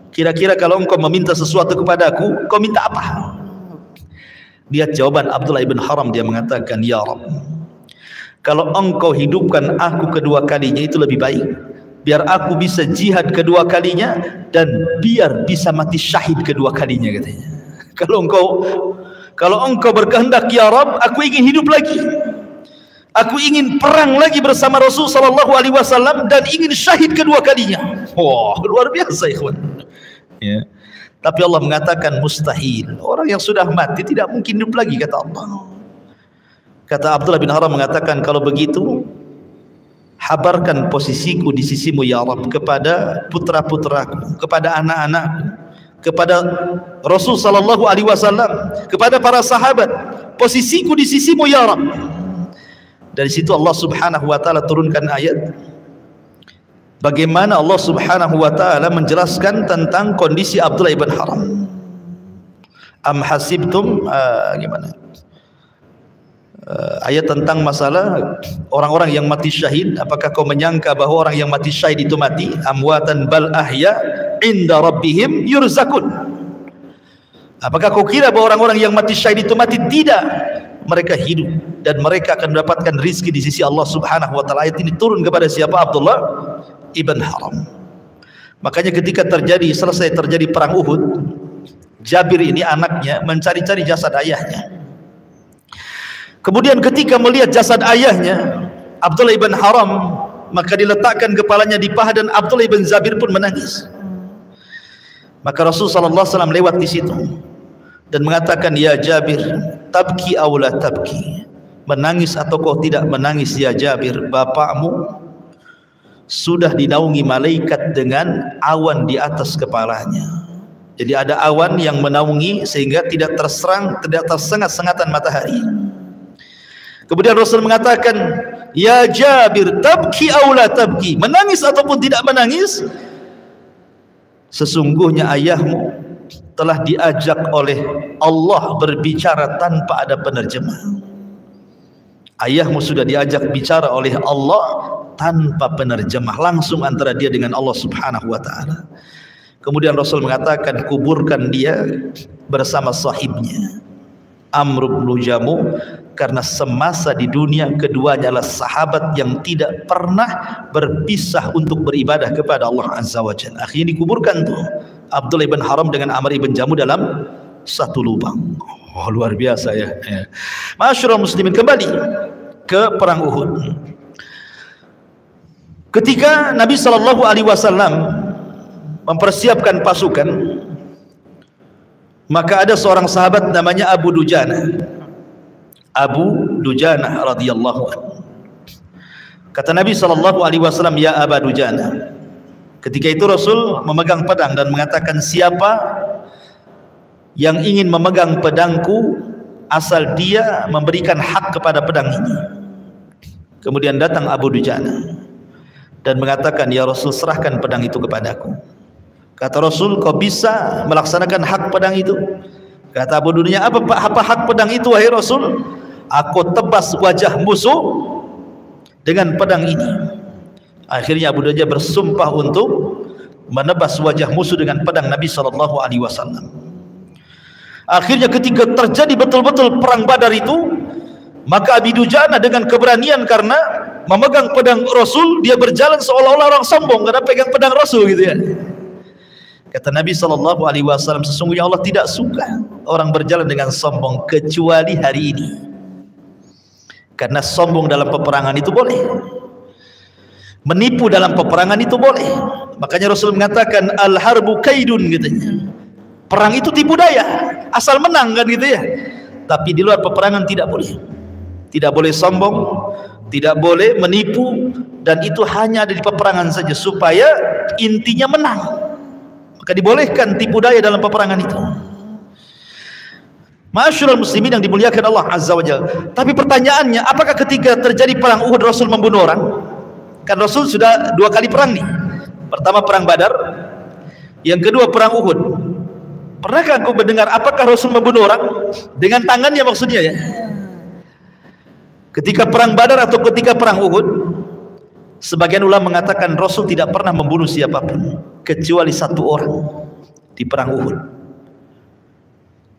Kira-kira kalau engkau meminta sesuatu kepadaku, kau minta apa? Lihat jawaban Abdullah ibn Haram, dia mengatakan, ya Rabb, kalau engkau hidupkan aku kedua kalinya itu lebih baik, biar aku bisa jihad kedua kalinya dan biar bisa mati syahid kedua kalinya katanya. Kalau engkau berkehendak ya Rabb, aku ingin hidup lagi, aku ingin perang lagi bersama Rasul sallallahu alaihi wasallam dan ingin syahid kedua kalinya. Wah, luar biasa ikhwan. Ya. Tapi Allah mengatakan mustahil, orang yang sudah mati tidak mungkin hidup lagi, kata Allah. Kata Abdullah bin Haram mengatakan, kalau begitu habarkan posisiku di sisimu ya Rabb kepada putra-putraku, kepada anak-anakku, kepada Rasul sallallahu alaihi wasallam, kepada para sahabat, posisiku di sisimu ya Rabb. Dari situ Allah Subhanahu wa taala turunkan ayat bagaimana Allah Subhanahu wa taala menjelaskan tentang kondisi Abdullah ibn Haram. Am hasibtum gimana? Ayat tentang masalah orang-orang yang mati syahid, apakah kau menyangka bahwa orang yang mati syahid itu mati? Amwatan bal ahya inda rabbihim yurzakun. Apakah kau kira bahwa orang-orang yang mati syahid itu mati? Tidak, mereka hidup dan mereka akan mendapatkan rizki di sisi Allah Subhanahu wa taala. Ayat ini turun kepada siapa? Abdullah ibn Haram. Makanya ketika selesai terjadi perang Uhud, Jabir ini anaknya mencari-cari jasad ayahnya. Kemudian ketika melihat jasad ayahnya Abdullah ibn Haram, maka diletakkan kepalanya di paha dan Abdullah ibn Zabir pun menangis. Maka Rasulullah SAW lewat di situ dan mengatakan, ya Jabir, tabki aw la tabki, menangis atau kau tidak menangis ya Jabir, bapakmu sudah dinaungi malaikat dengan awan di atas kepalanya. Jadi ada awan yang menaungi sehingga tidak tersengat-sengatan matahari. Kemudian Rasul mengatakan, ya Jabir, tabki aw la tabki, menangis ataupun tidak menangis, sesungguhnya ayahmu telah diajak oleh Allah berbicara tanpa ada penerjemah. Ayahmu sudah diajak bicara oleh Allah tanpa penerjemah, langsung antara dia dengan Allah Subhanahu wa taala. Kemudian Rasul mengatakan, kuburkan dia bersama sahibnya Amr bin Jamuh, karena semasa di dunia keduanya adalah sahabat yang tidak pernah berpisah untuk beribadah kepada Allah Azza wa Jalla. Akhirnya dikuburkan tuh Abdullah ibn Haram dengan Amr ibn Jamuh dalam satu lubang. Oh, luar biasa ya. Masyarul muslimin, kembali ke perang Uhud. Ketika Nabi sallallahu alaihi wasallam mempersiapkan pasukan, maka ada seorang sahabat namanya Abu Dujana. Abu Dujana radhiyallahu anhu. Kata Nabi sallallahu alaihi wasallam, ya Abu Dujana. Ketika itu Rasul memegang pedang dan mengatakan, siapa yang ingin memegang pedangku asal dia memberikan hak kepada pedang ini. Kemudian datang Abu Dujana dan mengatakan, ya Rasul, serahkan pedang itu kepadaku. Kata Rasul, kau bisa melaksanakan hak pedang itu? Kata Abu Dujana, apa hak pedang itu wahai Rasul? Aku tebas wajah musuh dengan pedang ini. Akhirnya Abu Dujana bersumpah untuk menebas wajah musuh dengan pedang Nabi SAW. Akhirnya ketika terjadi betul-betul perang Badar itu, maka Abu Dujana dengan keberanian karena memegang pedang Rasul, dia berjalan seolah-olah orang sombong karena pegang pedang Rasul gitu ya. Kata Nabi SAW, sesungguhnya Allah tidak suka orang berjalan dengan sombong kecuali hari ini. Karena sombong dalam peperangan itu boleh, menipu dalam peperangan itu boleh. Makanya Rasul mengatakan al-harbu kaidun katanya. Perang itu tipu daya, asal menang kan gitu ya. Tapi di luar peperangan tidak boleh. Tidak boleh sombong, tidak boleh menipu, dan itu hanya ada di peperangan saja supaya intinya menang. Maka dibolehkan tipu daya dalam peperangan itu. Ma'asyiral muslimin yang dimuliakan Allah Azza wa Jalla. Tapi pertanyaannya, apakah ketika terjadi perang Uhud Rasul membunuh orang? Kan Rasul sudah 2 kali perang nih. Pertama perang Badar, yang kedua perang Uhud. Pernahkah engkau mendengar apakah Rasul membunuh orang dengan tangannya maksudnya ya? Ketika perang Badar atau ketika perang Uhud, sebagian ulama mengatakan Rasul tidak pernah membunuh siapapun kecuali 1 orang di perang Uhud.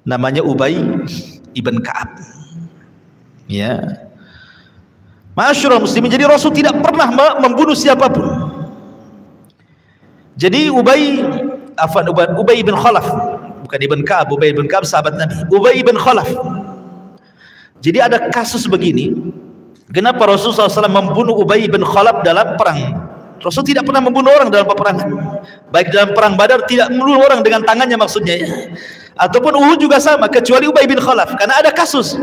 Namanya Ubay ibn Ka'ab. Ya. Ma'asyiral muslimin, jadi Rasul tidak pernah membunuh siapapun. Jadi Ubay ibn Khalaf, bukan ibn Ka'ab, Ubay ibn Ka'ab sahabat Nabi, Ubay ibn Khalaf. Jadi ada kasus begini, kenapa Rasulullah SAW membunuh Ubay ibn Khalaf dalam perang? Rasul tidak pernah membunuh orang dalam peperangan, baik dalam perang Badar tidak membunuh orang dengan tangannya maksudnya ya, ataupun Uhud juga sama, kecuali Ubay bin Khalaf, karena ada kasus.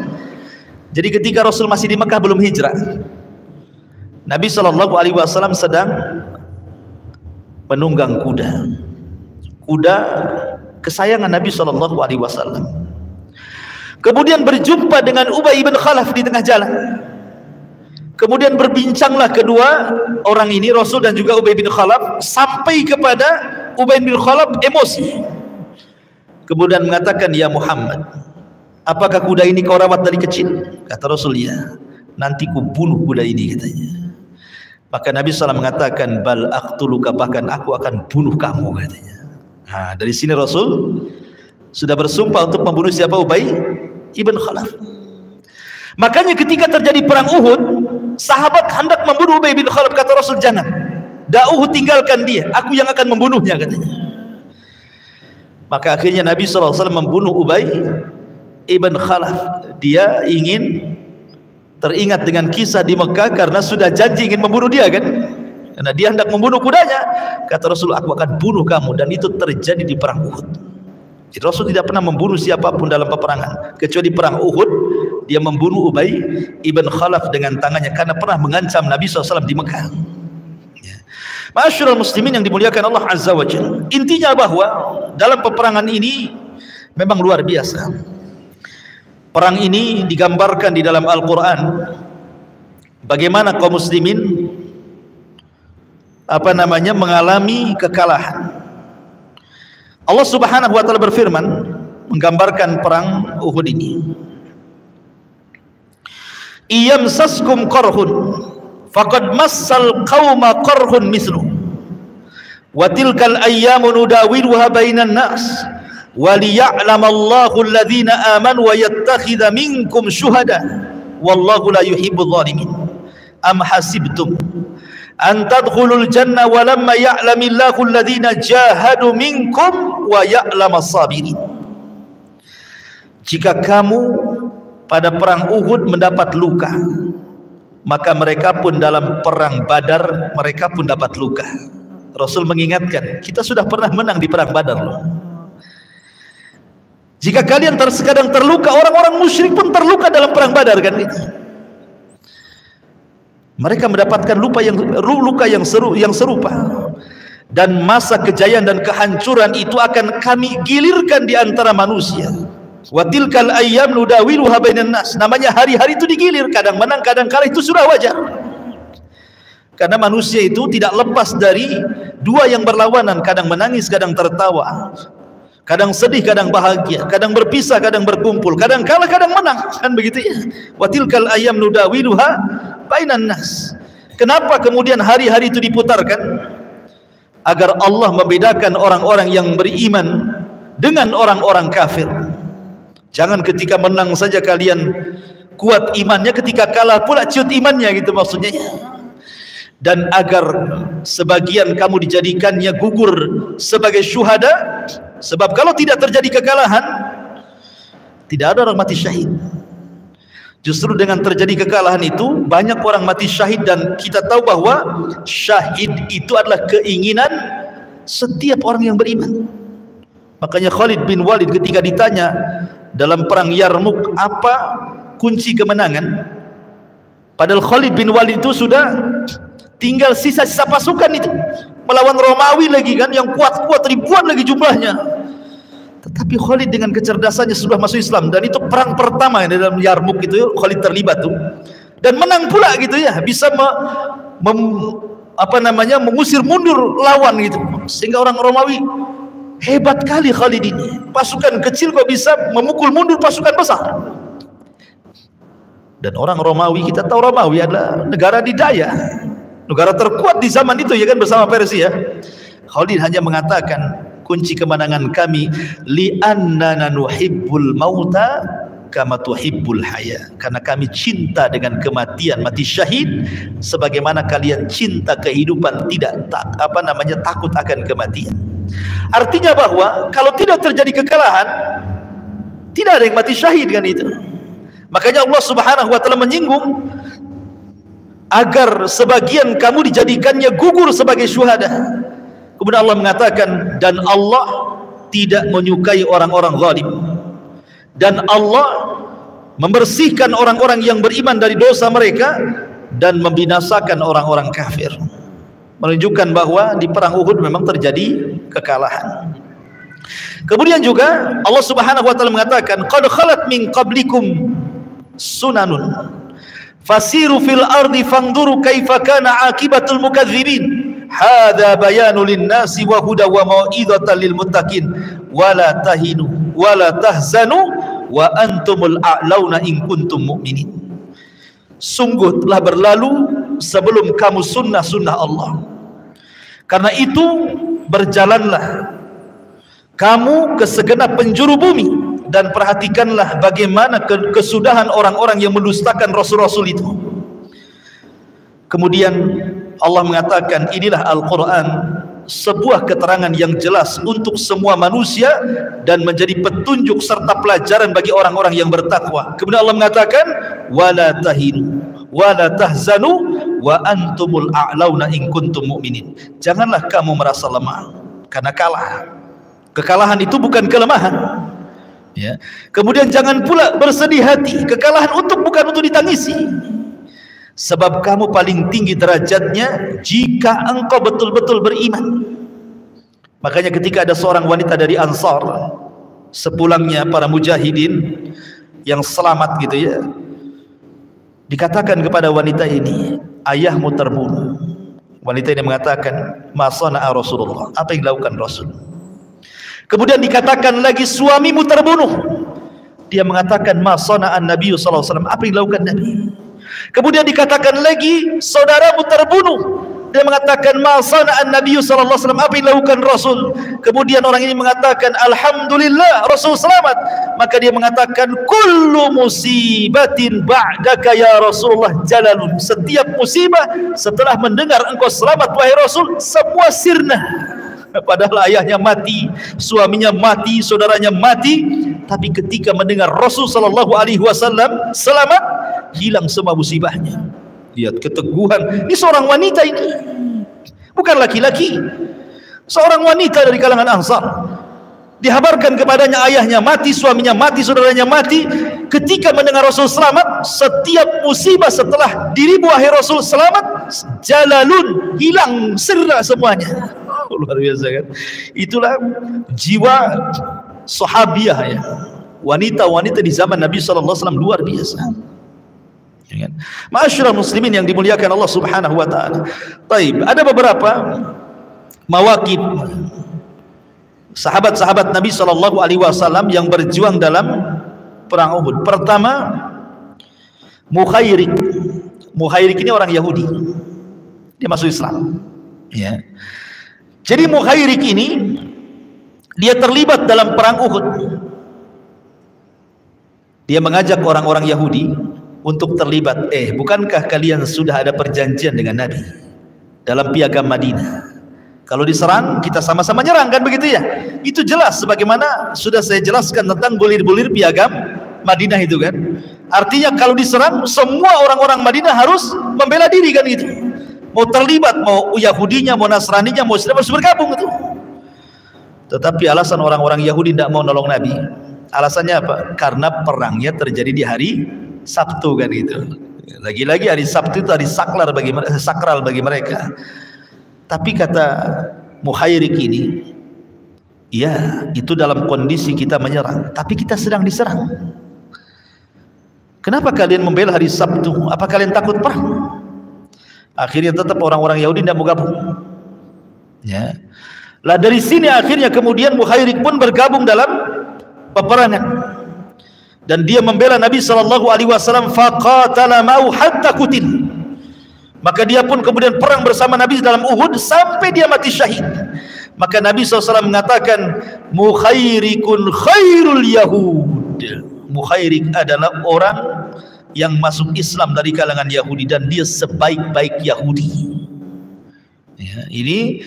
Jadi ketika Rasul masih di Mekah belum hijrah, Nabi SAW sedang menunggang kuda kesayangan Nabi SAW. Kemudian berjumpa dengan Ubay bin Khalaf di tengah jalan. Kemudian berbincanglah kedua orang ini, Rasul dan juga Ubay bin Khalaf, sampai kepada Ubay bin Khalaf emosi. Kemudian mengatakan, ya Muhammad, apakah kuda ini kau rawat dari kecil? Kata Rasul, ya, nanti ku bunuh kuda ini katanya. Maka Nabi SAW mengatakan, bal aqtuluka, bahkan aku akan bunuh kamu katanya. Nah, dari sini Rasul sudah bersumpah untuk membunuh siapa? Ubay ibn Khalaf. Makanya ketika terjadi perang Uhud, sahabat hendak membunuh Ubay bin Khalaf, kata Rasul, jangan, da'uhu, tinggalkan dia, aku yang akan membunuhnya katanya. Maka akhirnya Nabi SAW membunuh Ubay ibn Khalaf. Dia ingin teringat dengan kisah di Mekah karena sudah janji ingin membunuh dia kan, karena dia hendak membunuh kudanya. Kata Rasul, aku akan bunuh kamu, dan itu terjadi di perang Uhud. Jadi Rasul tidak pernah membunuh siapapun dalam peperangan, kecuali perang Uhud dia membunuh Ubay ibn Khalaf dengan tangannya karena pernah mengancam Nabi SAW di Mekah. Ma'asyiral muslimin yang dimuliakan Allah Azza wa Jalla, intinya bahwa dalam peperangan ini memang luar biasa. Perang ini digambarkan di dalam Al-Quran bagaimana kaum muslimin mengalami kekalahan. Allah Subhanahu wa taala berfirman menggambarkan perang Uhud ini. Iyamsaskum qarhun faqad massal qauma qarhun mislu wa tilkal ayyamu nudawiluha bainan nas wa liya'lamallahu alladhina amanu wa yattakhidha minkum syuhada wallahu la yuhibbudz zalimin. Am hasibtum an tadkhulul janna wa lamma ya'lamillahu alladhina jahadu minkum wa ya'lamas sabirin. Jika kamu pada perang Uhud mendapat luka, maka mereka pun dalam perang Badar mereka pun dapat luka. Rasul mengingatkan, kita sudah pernah menang di perang Badar loh. Jika kalian terkadang terluka, orang-orang musyrik pun terluka dalam perang Badar kan itu. Mereka mendapatkan luka yang serupa, dan masa kejayaan dan kehancuran itu akan kami gilirkan di antara manusia. Wa tilkal ayyam nudawiluha bainan nas. Namanya hari-hari itu digilir, kadang menang kadang kalah, itu sudah wajar. Karena manusia itu tidak lepas dari dua yang berlawanan, kadang menangis, kadang tertawa, kadang sedih, kadang bahagia, kadang berpisah, kadang berkumpul, kadang kalah, kadang menang, kan begitu ya. Wa tilkal ayyam nudawiluha bainan nas. Kenapa kemudian hari-hari itu diputarkan? Agar Allah membedakan orang-orang yang beriman dengan orang-orang kafir. Jangan ketika menang saja kalian kuat imannya, ketika kalah pula ciut imannya, gitu maksudnya. Dan agar sebagian kamu dijadikannya gugur sebagai syuhada, sebab kalau tidak terjadi kekalahan, tidak ada orang mati syahid. Justru dengan terjadi kekalahan itu banyak orang mati syahid, dan kita tahu bahwa syahid itu adalah keinginan setiap orang yang beriman. Makanya Khalid bin Walid ketika ditanya dalam perang Yarmuk apa kunci kemenangan, padahal Khalid bin Walid itu sudah tinggal sisa-sisa pasukan itu melawan Romawi lagi kan, yang kuat-kuat ribuan lagi jumlahnya. Tetapi Khalid dengan kecerdasannya sudah masuk Islam, dan itu perang pertama yang dalam Yarmuk itu Khalid terlibat tuh, dan menang pula gitu ya, bisa mengusir mundur lawan gitu, sehingga orang Romawi hebat kali Khalid ini, pasukan kecil kok bisa memukul mundur pasukan besar. Dan orang Romawi, kita tahu Romawi adalah negara didaya, negara terkuat di zaman itu ya kan, bersama Persia. Khalid hanya mengatakan kunci kemenangan kami li'annana nuhibbul mauta kama tuhibbul haya, karena kami cinta dengan kematian, mati syahid sebagaimana kalian cinta kehidupan, tidak takut akan kematian. Artinya bahwa kalau tidak terjadi kekalahan, tidak ada yang mati syahid kan itu. Makanya Allah Subhanahu wa taala menyinggung agar sebagian kamu dijadikannya gugur sebagai syuhada. Kemudian Allah mengatakan, dan Allah tidak menyukai orang-orang zalim, dan Allah membersihkan orang-orang yang beriman dari dosa mereka dan membinasakan orang-orang kafir. Menunjukkan bahwa di perang Uhud memang terjadi kekalahan. Kemudian juga Allah Subhanahu wa taala mengatakan, qad khalat min qablikum sunanun fasiru fil ardi fanduru kaifa kana akibatul mukadzibin hadza bayanu lin-nasi wa huda wa mau'izatan lil muttaqin wala tahinu wala tahzanu wa antumul a'launa in kuntum mu'minin. Sungguh telah berlalu sebelum kamu sunnah-sunnah Allah, karena itu berjalanlah kamu ke segenap penjuru bumi dan perhatikanlah bagaimana kesudahan orang-orang yang mendustakan rasul-rasul itu. Kemudian Allah mengatakan, inilah Al-Quran, sebuah keterangan yang jelas untuk semua manusia dan menjadi petunjuk serta pelajaran bagi orang-orang yang bertakwa. Kemudian Allah mengatakan, wala tahinu wala tahzanu wa antumul a'launa in kuntum mu'minin. Janganlah kamu merasa lemah karena kalah. Kekalahan itu bukan kelemahan. Ya. Kemudian jangan pula bersedih hati. Kekalahan bukan untuk ditangisi. Sebab kamu paling tinggi derajatnya jika engkau betul-betul beriman. Makanya ketika ada seorang wanita dari Ansar, sepulangnya para mujahidin yang selamat gitu ya, dikatakan kepada wanita ini, ayahmu terbunuh. Wanita ini mengatakan, ma sana'a Rasulullah, apa yang dilakukan Rasul? Kemudian dikatakan lagi, suamimu terbunuh. Dia mengatakan, ma sana'an Nabi sallallahu alaihi wasallam, apa yang dilakukan Nabi? Kemudian dikatakan lagi, saudaramu terbunuh. Dia mengatakan, ma sana'an Nabi sallallahu alaihi wasallam, apa yang dilakukan Rasul? Kemudian orang ini mengatakan, alhamdulillah Rasul selamat. Maka dia mengatakan, kullu musibatin ba'daka ya Rasulullah jalalun. Setiap musibah setelah mendengar engkau selamat wahai Rasul, semua sirna. Padahal ayahnya mati, suaminya mati, saudaranya mati, tapi ketika mendengar Rasul sallallahu alaihi wasallam selamat, hilang semua musibahnya. Lihat keteguhan. Ini seorang wanita ini, bukan laki-laki, seorang wanita dari kalangan Ansar. Dihabarkan kepadanya ayahnya mati, suaminya mati, saudaranya mati. Ketika mendengar Rasul selamat, setiap musibah setelah dirimu wahai Rasul selamat, jalalun, hilang sirna semuanya. Luar biasa kan? Itulah jiwa sahabiah ya. Wanita-wanita di zaman Nabi sallallahu alaihi wasallam luar biasa. Ya kan? Ma'asyiral muslimin yang dimuliakan Allah Subhanahu wa taala. Baik, ada beberapa mawaqif sahabat-sahabat Nabi sallallahu alaihi wasallam yang berjuang dalam perang Uhud. Pertama, Mukhairik. Mukhairik ini orang Yahudi. Dia masuk Islam. Ya. Jadi Mukhairik ini dia terlibat dalam perang Uhud. Dia mengajak orang-orang Yahudi untuk terlibat. Bukankah kalian sudah ada perjanjian dengan Nabi dalam piagam Madinah? Kalau diserang, kita sama-sama nyerang, kan begitu ya? Itu jelas sebagaimana sudah saya jelaskan tentang bulir-bulir piagam Madinah itu kan. Artinya kalau diserang, semua orang-orang Madinah harus membela diri, kan gitu. Mau terlibat, mau Yahudinya, mau Nasraninya, mau siapa harus bergabung itu. Tetapi alasan orang-orang Yahudi tidak mau nolong Nabi, alasannya apa? Karena perangnya terjadi di hari Sabtu, kan gitu. Lagi-lagi hari Sabtu itu hari sakral bagi mereka. Tapi kata Mukhairik ini, ya itu dalam kondisi kita menyerang, tapi kita sedang diserang. Kenapa kalian membela hari Sabtu? Apa kalian takut perang? Akhirnya tetap orang-orang Yahudi tidak mau gabung. Ya. Lah dari sini akhirnya kemudian Mukhairik pun bergabung dalam peperangan. Dan dia membela Nabi sallallahu alaihi wasallam, faqatala ma'u hatta qutil. Maka dia pun kemudian perang bersama Nabi dalam Uhud sampai dia mati syahid. Maka Nabi SAW mengatakan, Mukhairikun khairul Yahud. Mukhairik adalah orang yang masuk Islam dari kalangan Yahudi dan dia sebaik-baik Yahudi. Ya, ini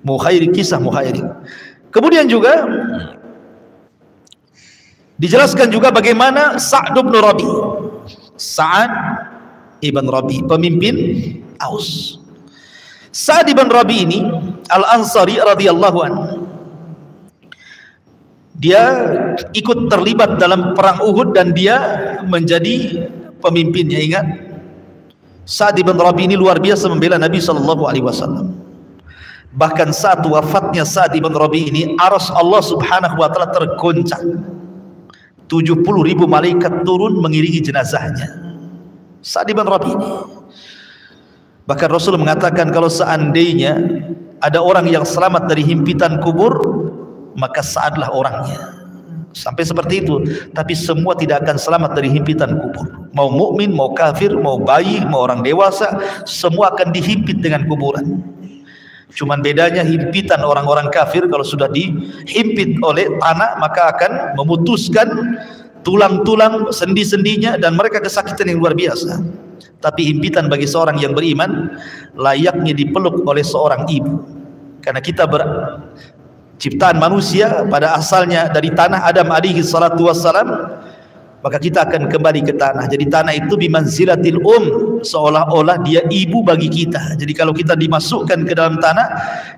Mukhairik, kisah Mukhairik. Kemudian juga dijelaskan juga bagaimana Sa'd bin Rabi. Sa'ad ibn Rabi, pemimpin Aus. Sa'ad ibn Rabi ini Al-Ansari radhiyallahu anhu. Dia ikut terlibat dalam perang Uhud dan dia menjadi pemimpinnya. Ingat, Sa'ad ibn Rabi ini luar biasa membela Nabi sallallahu alaihi wasallam. Bahkan saat wafatnya Sa'ad ibn Rabi ini, arsy Allah Subhanahu wa taala tergoncang. 70.000 malaikat turun mengiringi jenazahnya Sa'ad ibn Rabi ini. Bahkan Rasul mengatakan kalau seandainya ada orang yang selamat dari himpitan kubur, maka Sa'adlah orangnya. Sampai seperti itu. Tapi semua tidak akan selamat dari himpitan kubur. Mau mukmin, mau kafir, mau bayi, mau orang dewasa, semua akan dihimpit dengan kuburan. Cuman bedanya himpitan orang-orang kafir kalau sudah dihimpit oleh tanah maka akan memutuskan tulang-tulang sendi-sendinya dan mereka kesakitan yang luar biasa. Tapi himpitan bagi seorang yang beriman layaknya dipeluk oleh seorang ibu. Karena kita ciptaan manusia pada asalnya dari tanah, Adam alaihi salatu wassalam, maka kita akan kembali ke tanah. Jadi tanah itu bimanzilatil seolah-olah dia ibu bagi kita. Jadi kalau kita dimasukkan ke dalam tanah,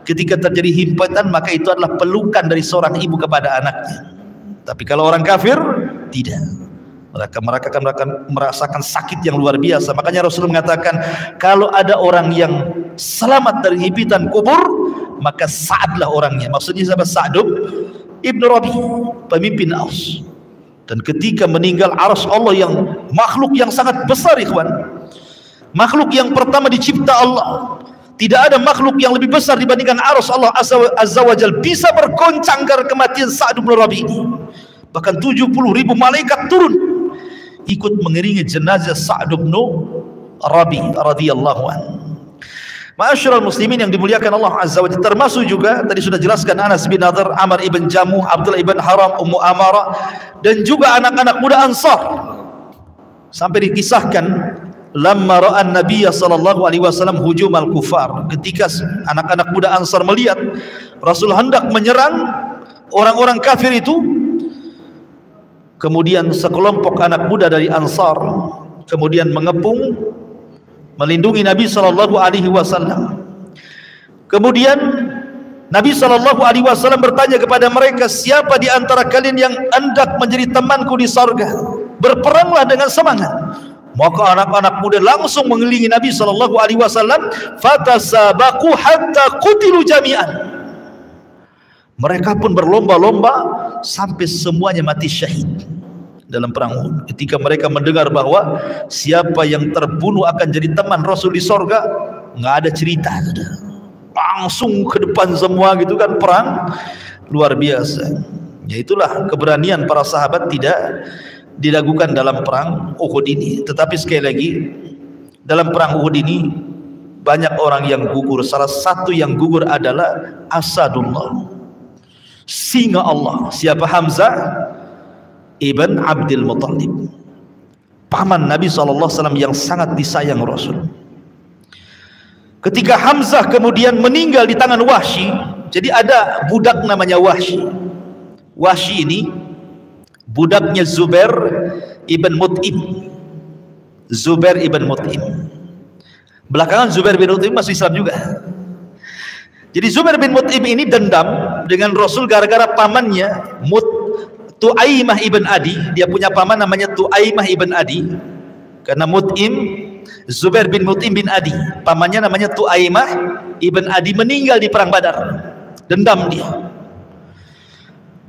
ketika terjadi himpitan maka itu adalah pelukan dari seorang ibu kepada anaknya. Tapi kalau orang kafir tidak. Mereka akan merasakan sakit yang luar biasa. Makanya Rasulullah mengatakan kalau ada orang yang selamat dari himpitan kubur, maka Sa'adlah orangnya. Maksudnya siapa? Sa'd ibn Rabi, pemimpin Aus. Dan ketika meninggal, arsy Allah yang makhluk yang sangat besar, ikhwan, makhluk yang pertama dicipta Allah, tidak ada makhluk yang lebih besar dibandingkan arsy Allah azza wa jalla bisa bergoncang karena kematian Sa'd bin Rabi ini. Bahkan 70.000 malaikat turun ikut mengiringi jenazah Sa'd bin Rabi radhiyallahu anhu. Ma'asyiral muslimin yang dimuliakan Allah azza wa jalla, termasuk juga tadi sudah jelaskan Anas bin Nadhr, Amr ibn Jamuh, Abdullah ibn Haram, Ummu Amarah, dan juga anak-anak muda Ansar. Sampai dikisahkan lamma ra'a an-nabiy sallallahu alaihi wasallam hujum al-kufar, ketika anak-anak muda Ansar melihat Rasul hendak menyerang orang-orang kafir itu, kemudian sekelompok anak muda dari Ansar kemudian mengepung melindungi Nabi sallallahu alaihi wasallam. Kemudian Nabi sallallahu alaihi wasallam bertanya kepada mereka, siapa di antara kalian yang hendak menjadi temanku di surga? Berperanglah dengan semangat. Maka anak-anak muda langsung mengelilingi Nabi sallallahu alaihi wasallam, fatasabaqu hatta qutilu jami'an. Mereka pun berlomba-lomba sampai semuanya mati syahid. dalam perang Uhud. Ketika mereka mendengar bahwa siapa yang terbunuh akan jadi teman Rasul di sorga, nggak ada cerita, langsung ke depan semua gitu kan, perang luar biasa. Ya itulah keberanian para sahabat tidak dilakukan dalam perang Uhud ini. Tetapi sekali lagi, dalam perang Uhud ini banyak orang yang gugur. Salah satu yang gugur adalah Asadullah, singa Allah. Siapa? Hamzah ibn Abdul Muttalib, paman Nabi SAW yang sangat disayang Rasul. Ketika Hamzah kemudian meninggal di tangan Wahsy, jadi ada budak namanya Wahsy. Wahsy ini budaknya Zubair ibn Mut'im. Zubair ibn Mut'im. Belakangan Zubair bin Mut'im masuk Islam juga. Jadi Zubair bin Mut'im ini dendam dengan Rasul gara-gara pamannya Tu'aimah ibn Adi. Dia punya paman namanya Tu'aimah ibn Adi. Karena Mut'im, Zubair bin Mut'im bin Adi, pamannya namanya Tu'aimah ibn Adi, meninggal di perang Badar. Dendam dia.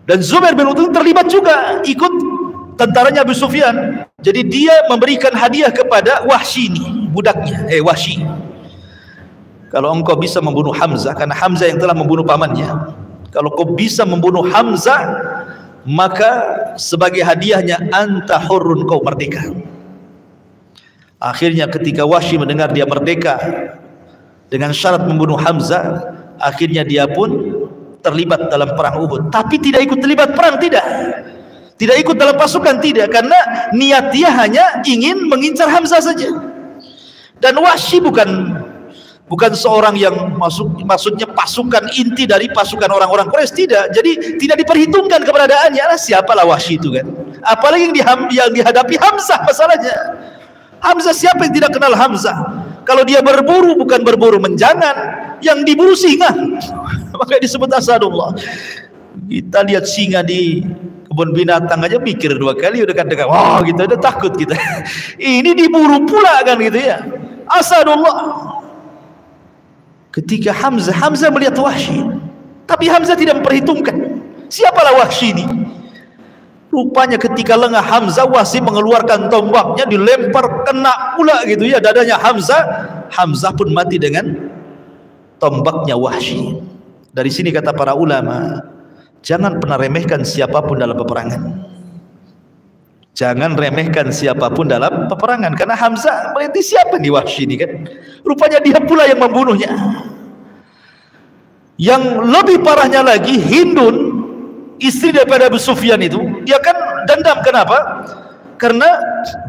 Dan Zubair bin Mut'im terlibat juga, ikut tentaranya Abu Sufyan. Jadi dia memberikan hadiah kepada Wahsy ini, budaknya. Wahsy, kalau engkau bisa membunuh Hamzah, karena Hamzah yang telah membunuh pamannya, kalau kau bisa membunuh Hamzah, maka sebagai hadiahnya anta hurrun, kau merdeka. Akhirnya ketika Wahsy mendengar dia merdeka dengan syarat membunuh Hamzah, akhirnya dia pun terlibat dalam perang Uhud. Tapi tidak ikut terlibat perang, tidak ikut dalam pasukan, tidak, karena niat dia hanya ingin mengincar Hamzah saja. Dan Wahsy bukan seorang yang maksudnya pasukan inti dari pasukan orang-orang Quraisy, tidak. Jadi tidak diperhitungkan keberadaannya. Siapalah Wahsy itu kan, apalagi yang dihadapi Hamzah. Masalahnya Hamzah, siapa yang tidak kenal Hamzah? Kalau dia berburu, bukan berburu menjangan, yang diburu singa. Makanya disebut Asadullah. Kita lihat singa di kebun binatang aja mikir dua kali, udah kadang-kadang wah gitu, udah takut kita. Ini diburu pula kan gitu ya. Asadullah. Ketika Hamzah melihat Wahsy, tapi Hamzah tidak memperhitungkan siapalah Wahsy ini. Rupanya ketika lengah Hamzah, Wahsy mengeluarkan tombaknya, dilempar, kena pula gitu ya dadanya Hamzah pun mati dengan tombaknya Wahsy. Dari sini kata para ulama, jangan pernah remehkan siapapun dalam peperangan. Jangan remehkan siapapun dalam peperangan, karena Hamzah berarti siapa nih Wahsy ini kan? Rupanya dia pula yang membunuhnya. Yang lebih parahnya lagi, Hindun, istri daripada Abu Sufyan itu, dia kan dendam. Kenapa? Karena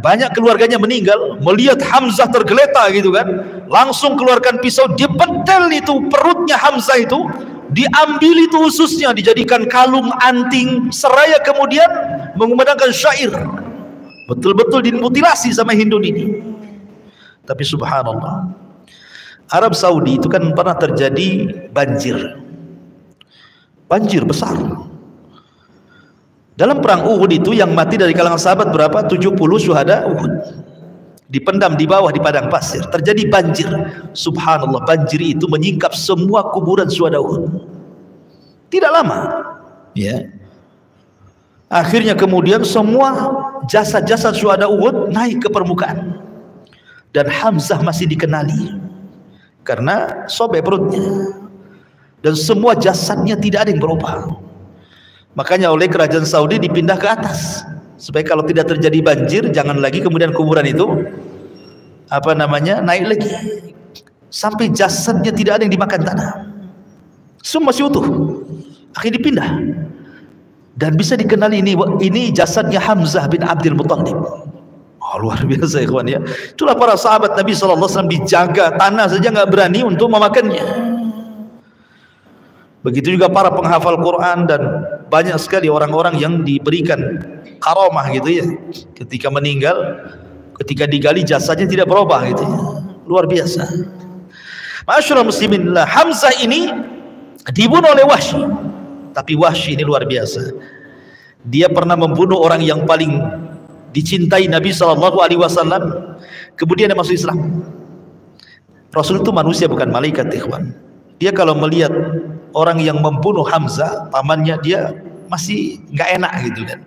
banyak keluarganya meninggal. Melihat Hamzah tergeletak gitu kan, langsung keluarkan pisau, dia betel itu perutnya Hamzah itu, diambil itu ususnya, dijadikan kalung, anting, seraya kemudian mengumandangkan syair. Betul-betul dimutilasi sama Hindun ini. Tapi subhanallah, Arab Saudi itu kan pernah terjadi banjir besar. Dalam perang Uhud itu yang mati dari kalangan sahabat berapa? 70 syuhada Uhud. Dipendam di bawah di padang pasir. Terjadi banjir. Subhanallah, banjir itu menyingkap semua kuburan syuhada Uhud. Tidak lama, ya. Akhirnya kemudian semua jasad-jasad syuhada Uhud naik ke permukaan. Dan Hamzah masih dikenali karena sobek perutnya. Dan semua jasadnya tidak ada yang berubah. Makanya oleh kerajaan Saudi dipindah ke atas, supaya kalau tidak terjadi banjir, jangan lagi kemudian kuburan itu naik lagi, sampai jasadnya tidak ada yang dimakan tanah, semua masih utuh. Akhirnya dipindah dan bisa dikenali, ini jasadnya Hamzah bin Abdul Muttalib. Luar biasa ikhwan ya. Itulah para sahabat Nabi SAW, dijaga tanah saja nggak berani untuk memakannya. Begitu juga para penghafal Quran, dan banyak sekali orang-orang yang diberikan karamah gitu ya, ketika meninggal, ketika digali jasadnya tidak berubah gitu ya. Luar biasa. Ma'asyiral muslimin, Hamzah ini dibunuh oleh Wahsy. Tapi Wahsy ini luar biasa. Dia pernah membunuh orang yang paling dicintai Nabi SAW. Kemudian dia masuk Islam. Rasul itu manusia bukan malaikat ikhwan. Dia kalau melihat orang yang membunuh Hamzah, pamannya, dia masih nggak enak gitu kan.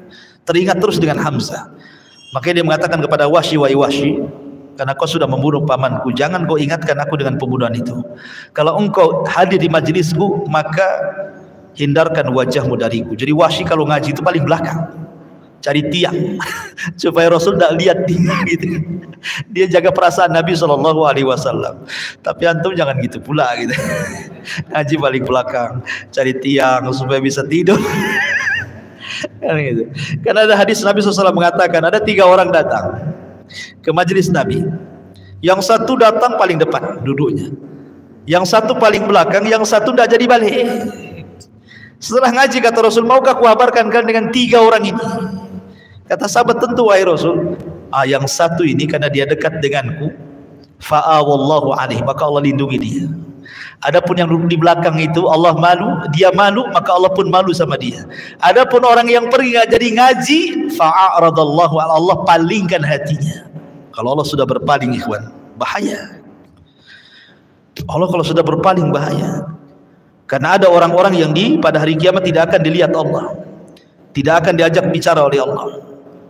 teringat terus dengan Hamzah. Makanya dia mengatakan kepada Wahsy, wahai Wahsy, karena kau sudah membunuh pamanku, jangan kau ingatkan aku dengan pembunuhan itu. Kalau engkau hadir di majelisku, maka hindarkan wajahmu dariku. Jadi Wahsy kalau ngaji itu paling belakang, cari tiang supaya Rasul tidak lihat dia gitu. Dia jaga perasaan Nabi SAW. Tapi antum jangan gitu pula gitu. Ngaji paling belakang, cari tiang supaya bisa tidur. Kan gitu. Karena ada hadis Nabi SAW mengatakan ada 3 orang datang ke majelis Nabi. Yang satu datang paling depan duduknya, yang satu paling belakang, yang satu tidak jadi balik. Setelah ngaji kata Rasul, maukah aku kabarkan dengan 3 orang ini? Kata sahabat, tentu wahai Rasul. Yang satu ini karena dia dekat denganku, fa'awallahu alaihi, maka Allah lindungi dia. Adapun yang duduk di belakang itu Allah malu, dia malu, maka Allah pun malu sama dia. Adapun orang yang pergi jadi ngaji, fa'aradallahu, Allah palingkan hatinya. Kalau Allah sudah berpaling, ikhwan, bahaya. Allah kalau sudah berpaling, bahaya. Karena ada orang-orang yang pada hari kiamat tidak akan dilihat Allah, tidak akan diajak bicara oleh Allah,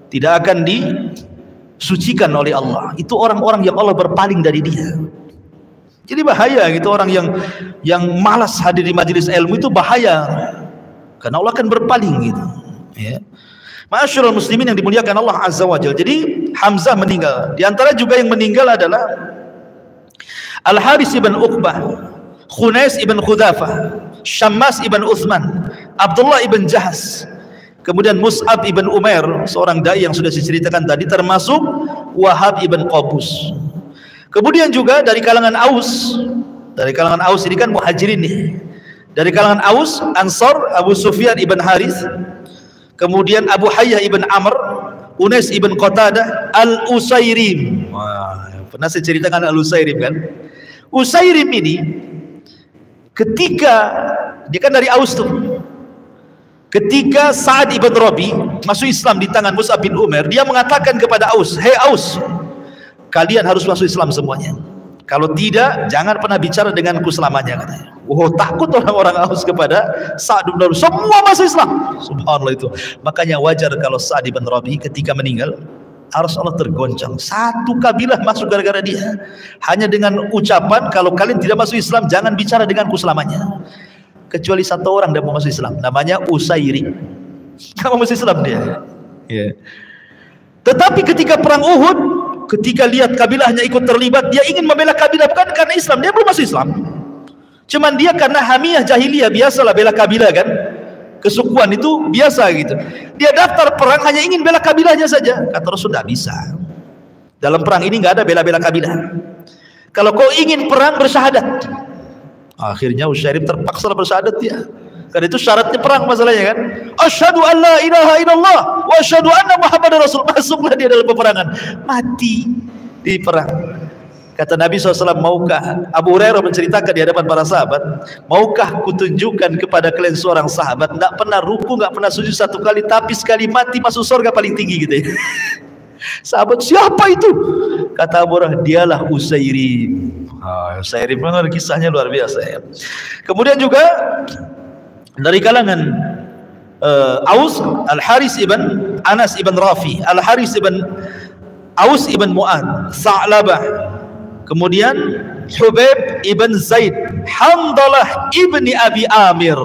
tidak akan disucikan oleh Allah. Itu orang-orang yang Allah berpaling dari dia. Jadi bahaya gitu, orang yang malas hadir di majelis ilmu itu bahaya, karena Allah akan berpaling gitu ya. Ma'asyiral muslimin yang dimuliakan Allah Azza wa Jalla. Jadi Hamzah meninggal. Di antara juga yang meninggal adalah Al-Haris ibn Uqbah, Khunais ibn Khudafah, Syammas ibn Uthman, Abdullah ibn Jahas, kemudian Mus'ab ibn Umair, seorang dai yang sudah diceritakan tadi, termasuk Wahab ibn Qabus. Kemudian juga dari kalangan Aus, ini kan muhajirin nih. Dari kalangan Aus, Ansar, Abu Sufyan ibn Harith, kemudian Abu Hayyah ibn Amr, Unais ibn Qatadah, Al-Usairim. Pernah saya ceritakan Al-Usairim kan? Usairim ini ketika dia kan dari Aus tuh. Ketika Sa'ad ibn Rabi masuk Islam di tangan Mus'ab bin Umair, dia mengatakan kepada Aus, "Hei Aus, kalian harus masuk Islam semuanya. Kalau tidak, jangan pernah bicara denganku selamanya," katanya. Takut orang-orang Aus kepada Sa'ad bin Rabi. Semua masuk Islam. Subhanallah itu. Makanya wajar kalau Sa'ad bin Rabi ketika meninggal, harus Allah tergoncang. Satu kabilah masuk gara-gara dia. Hanya dengan ucapan, kalau kalian tidak masuk Islam, jangan bicara denganku selamanya. Kecuali satu orang dia mau masuk Islam, namanya Usairi. Kamu masuk Islam dia. Yeah. Tetapi ketika perang Uhud, ketika lihat kabilahnya ikut terlibat, dia ingin membela kabilah bukan karena Islam, dia belum masuk Islam. Cuman dia karena hamiyah jahiliyah, biasalah bela kabilah kan, kesukuan itu biasa gitu. Dia daftar perang hanya ingin bela kabilahnya saja. Kata Rasul, tidak bisa. Dalam perang ini nggak ada bela-bela kabilah. Kalau kau ingin perang, bersyahadat. Akhirnya Usyairim terpaksa bersyahadat dia. Karena itu syaratnya perang masalahnya kan. Asyhadu an la ilaha illallah wa asyhadu anna Muhammadar Rasul. Masuklah dia dalam peperangan. Mati di perang. Kata Nabi SAW, maukah, Abu Hurairah menceritakan di hadapan para sahabat, maukah kutunjukkan kepada kalian seorang sahabat tidak pernah ruku, tidak pernah sujud 1 kali, tapi sekali mati masuk surga paling tinggi gitu ya. Sahabat, siapa itu? Kata Abu Hurairah, dialah Usairim. Usairim benar, kisahnya luar biasa ya. Kemudian juga dari kalangan Aus, Al-Haris ibn Anas ibn Rafi, Al-Haris ibn Aus ibn Mu'ad, Sa'labah, kemudian Hubaib ibn Zaid, Handalah ibni Abi Amir.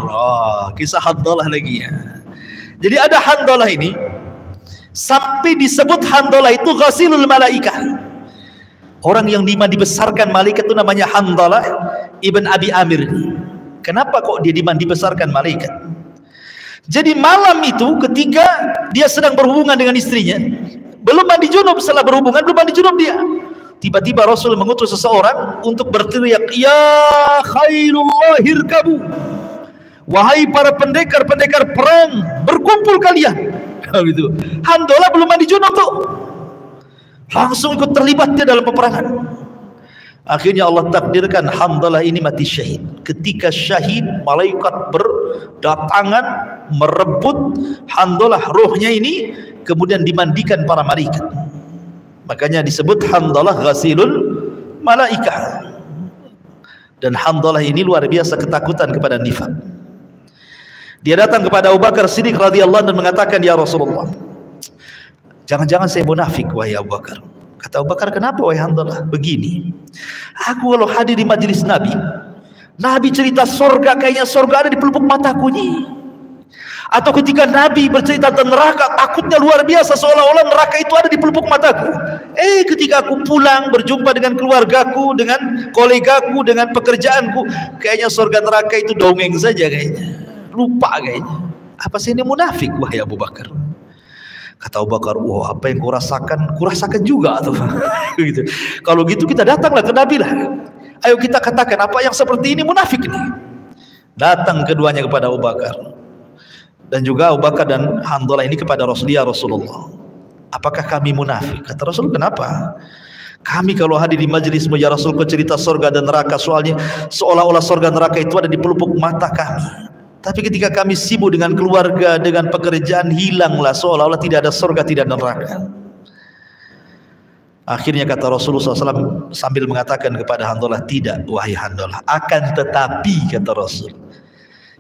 Kisah Handalah lagi ya. Jadi ada Handalah ini, sampai disebut Handalah itu ghasilul malaikah. Orang yang dibesarkan malaikat itu namanya Handalah ibn Abi Amir. Kenapa kok dia dibesarkan malaikat? Jadi malam itu ketika dia sedang berhubungan dengan istrinya, belum mandi junub, setelah berhubungan belum mandi junub dia, tiba-tiba Rasul mengutus seseorang untuk berteriak, "Ya khairullah hirkabu." Wahai para pendekar-pendekar perang, berkumpul kalian. Kalau itu Handalah belum mandi junub tuh, langsung ikut terlibat dia dalam peperangan. Akhirnya Allah takdirkan Handalah ini mati syahid. Ketika syahid, malaikat berdatangan merebut Handalah, rohnya ini kemudian dimandikan para malaikat. Makanya disebut Handalah ghasilul malaikah. Dan Handalah ini luar biasa ketakutan kepada nifaq. Dia datang kepada Abu Bakar Siddiq radhiyallahu anhu dan mengatakan, "Ya Rasulullah, Jangan-jangan saya munafik wahai Abu Bakar. Kata Abu Bakar, kenapa wahai Hanzalah? Begini, aku kalau hadir di majelis Nabi, Nabi cerita sorga, kayaknya sorga ada di pelupuk mataku nih. Atau ketika Nabi bercerita tentang neraka, takutnya luar biasa, seolah-olah neraka itu ada di pelupuk mataku. Ketika aku pulang berjumpa dengan keluargaku, dengan kolegaku, dengan pekerjaanku, kayaknya surga neraka itu dongeng saja kayaknya. Lupa kayaknya. Apa sih ini munafik wahai Abu Bakar? Kata Abu Bakar, wah, apa yang kurasakan juga tuh. Gitu. Kalau gitu kita datanglah ke Nabi lah. Ayo kita katakan apa yang seperti ini munafik nih. Datang keduanya kepada Abu Bakar. Dan juga Abu Bakar dan Hanzalah ini kepada Rasulullah. Apakah kami munafik? Kata Rasul, kenapa? Kami kalau hadir di majelis ya Rasul kau cerita surga dan neraka, soalnya seolah-olah surga neraka itu ada di pelupuk mata kami. Tapi ketika kami sibuk dengan keluarga, dengan pekerjaan, hilanglah seolah-olah tidak ada surga, tidak ada neraka. Akhirnya kata Rasulullah SAW sambil mengatakan kepada Hanzalah, tidak wahai Hanzalah, akan tetapi kata Rasul,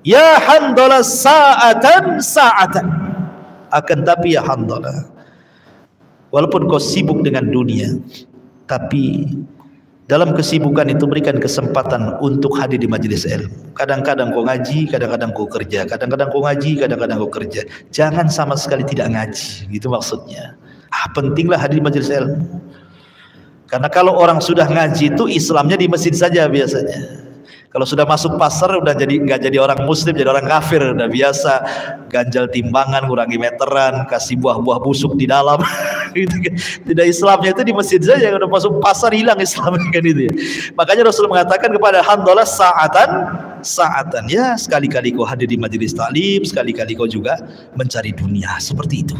ya Hanzalah sa'atan, akan tapi ya Hanzalah, walaupun kau sibuk dengan dunia, tapi dalam kesibukan itu berikan kesempatan untuk hadir di majelis ilmu. Kadang-kadang kau ngaji, kadang-kadang kau kerja, kadang-kadang kau ngaji, kadang-kadang kau kerja. Jangan sama sekali tidak ngaji, gitu maksudnya. Pentinglah hadir di majelis ilmu. Karena kalau orang sudah ngaji itu Islamnya di masjid saja biasanya. Kalau sudah masuk pasar udah nggak jadi orang muslim, jadi orang kafir. Udah biasa ganjal timbangan, kurangi meteran, kasih buah-buah busuk di dalam. Gitu kan. Tidak, Islamnya itu di masjid saja. Udah masuk pasar hilang Islamnya kan itu ya. Makanya Rasul mengatakan kepada Hanzalah, sa'atan, ya sekali-kali kau hadir di majelis taklim, sekali-kali kau juga mencari dunia, seperti itu.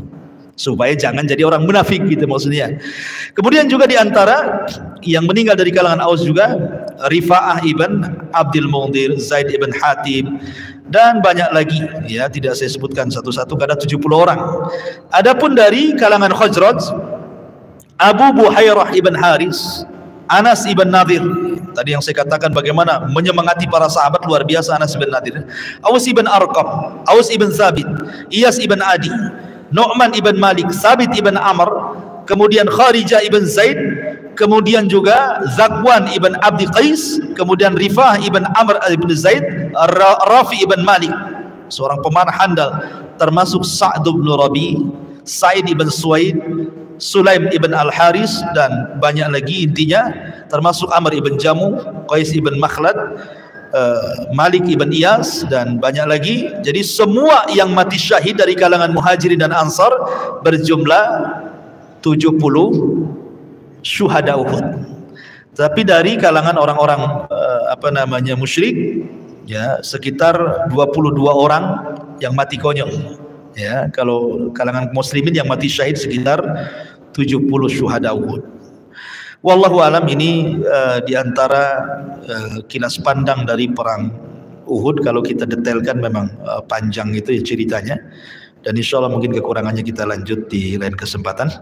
Supaya jangan jadi orang munafik gitu maksudnya. Kemudian juga diantara yang meninggal dari kalangan Aus juga Rifa'ah ibn Abdul Munzir, Zaid ibn Hatim, dan banyak lagi ya, tidak saya sebutkan satu-satu karena 70 orang. Adapun dari kalangan Khazraj, Abu Buhairah ibn Haris, Anas ibn Nadir, tadi yang saya katakan bagaimana menyemangati para sahabat luar biasa Anas ibn Nadir, Aus ibn Arqam, Aus ibn Thabit, Iyas ibn Adi, Nu'man ibn Malik, Sabit ibn Amr, kemudian Kharijah ibn Zaid, kemudian juga Zakwan ibn Abdi Qais, kemudian Rifah ibn Amr ibn Zaid, Rafi ibn Malik, seorang pemanah handal, termasuk Sa'd ibn Rabi, Sa'id ibn Suwaid, Sulaim ibn Al-Haris, dan banyak lagi intinya, termasuk Amr ibn Jamu, Qais ibn Makhlad, Malik ibn Iyas, dan banyak lagi. Jadi semua yang mati syahid dari kalangan Muhajirin dan Ansar berjumlah 70 syuhada Uhud. Tapi dari kalangan orang-orang musyrik ya sekitar 22 orang yang mati konyol. Ya, kalau kalangan muslimin yang mati syahid sekitar 70 syuhada Uhud. Wallahu alam, ini diantara kilas pandang dari perang Uhud. Kalau kita detailkan memang panjang itu ya ceritanya, dan insya Allah mungkin kekurangannya kita lanjut di lain kesempatan.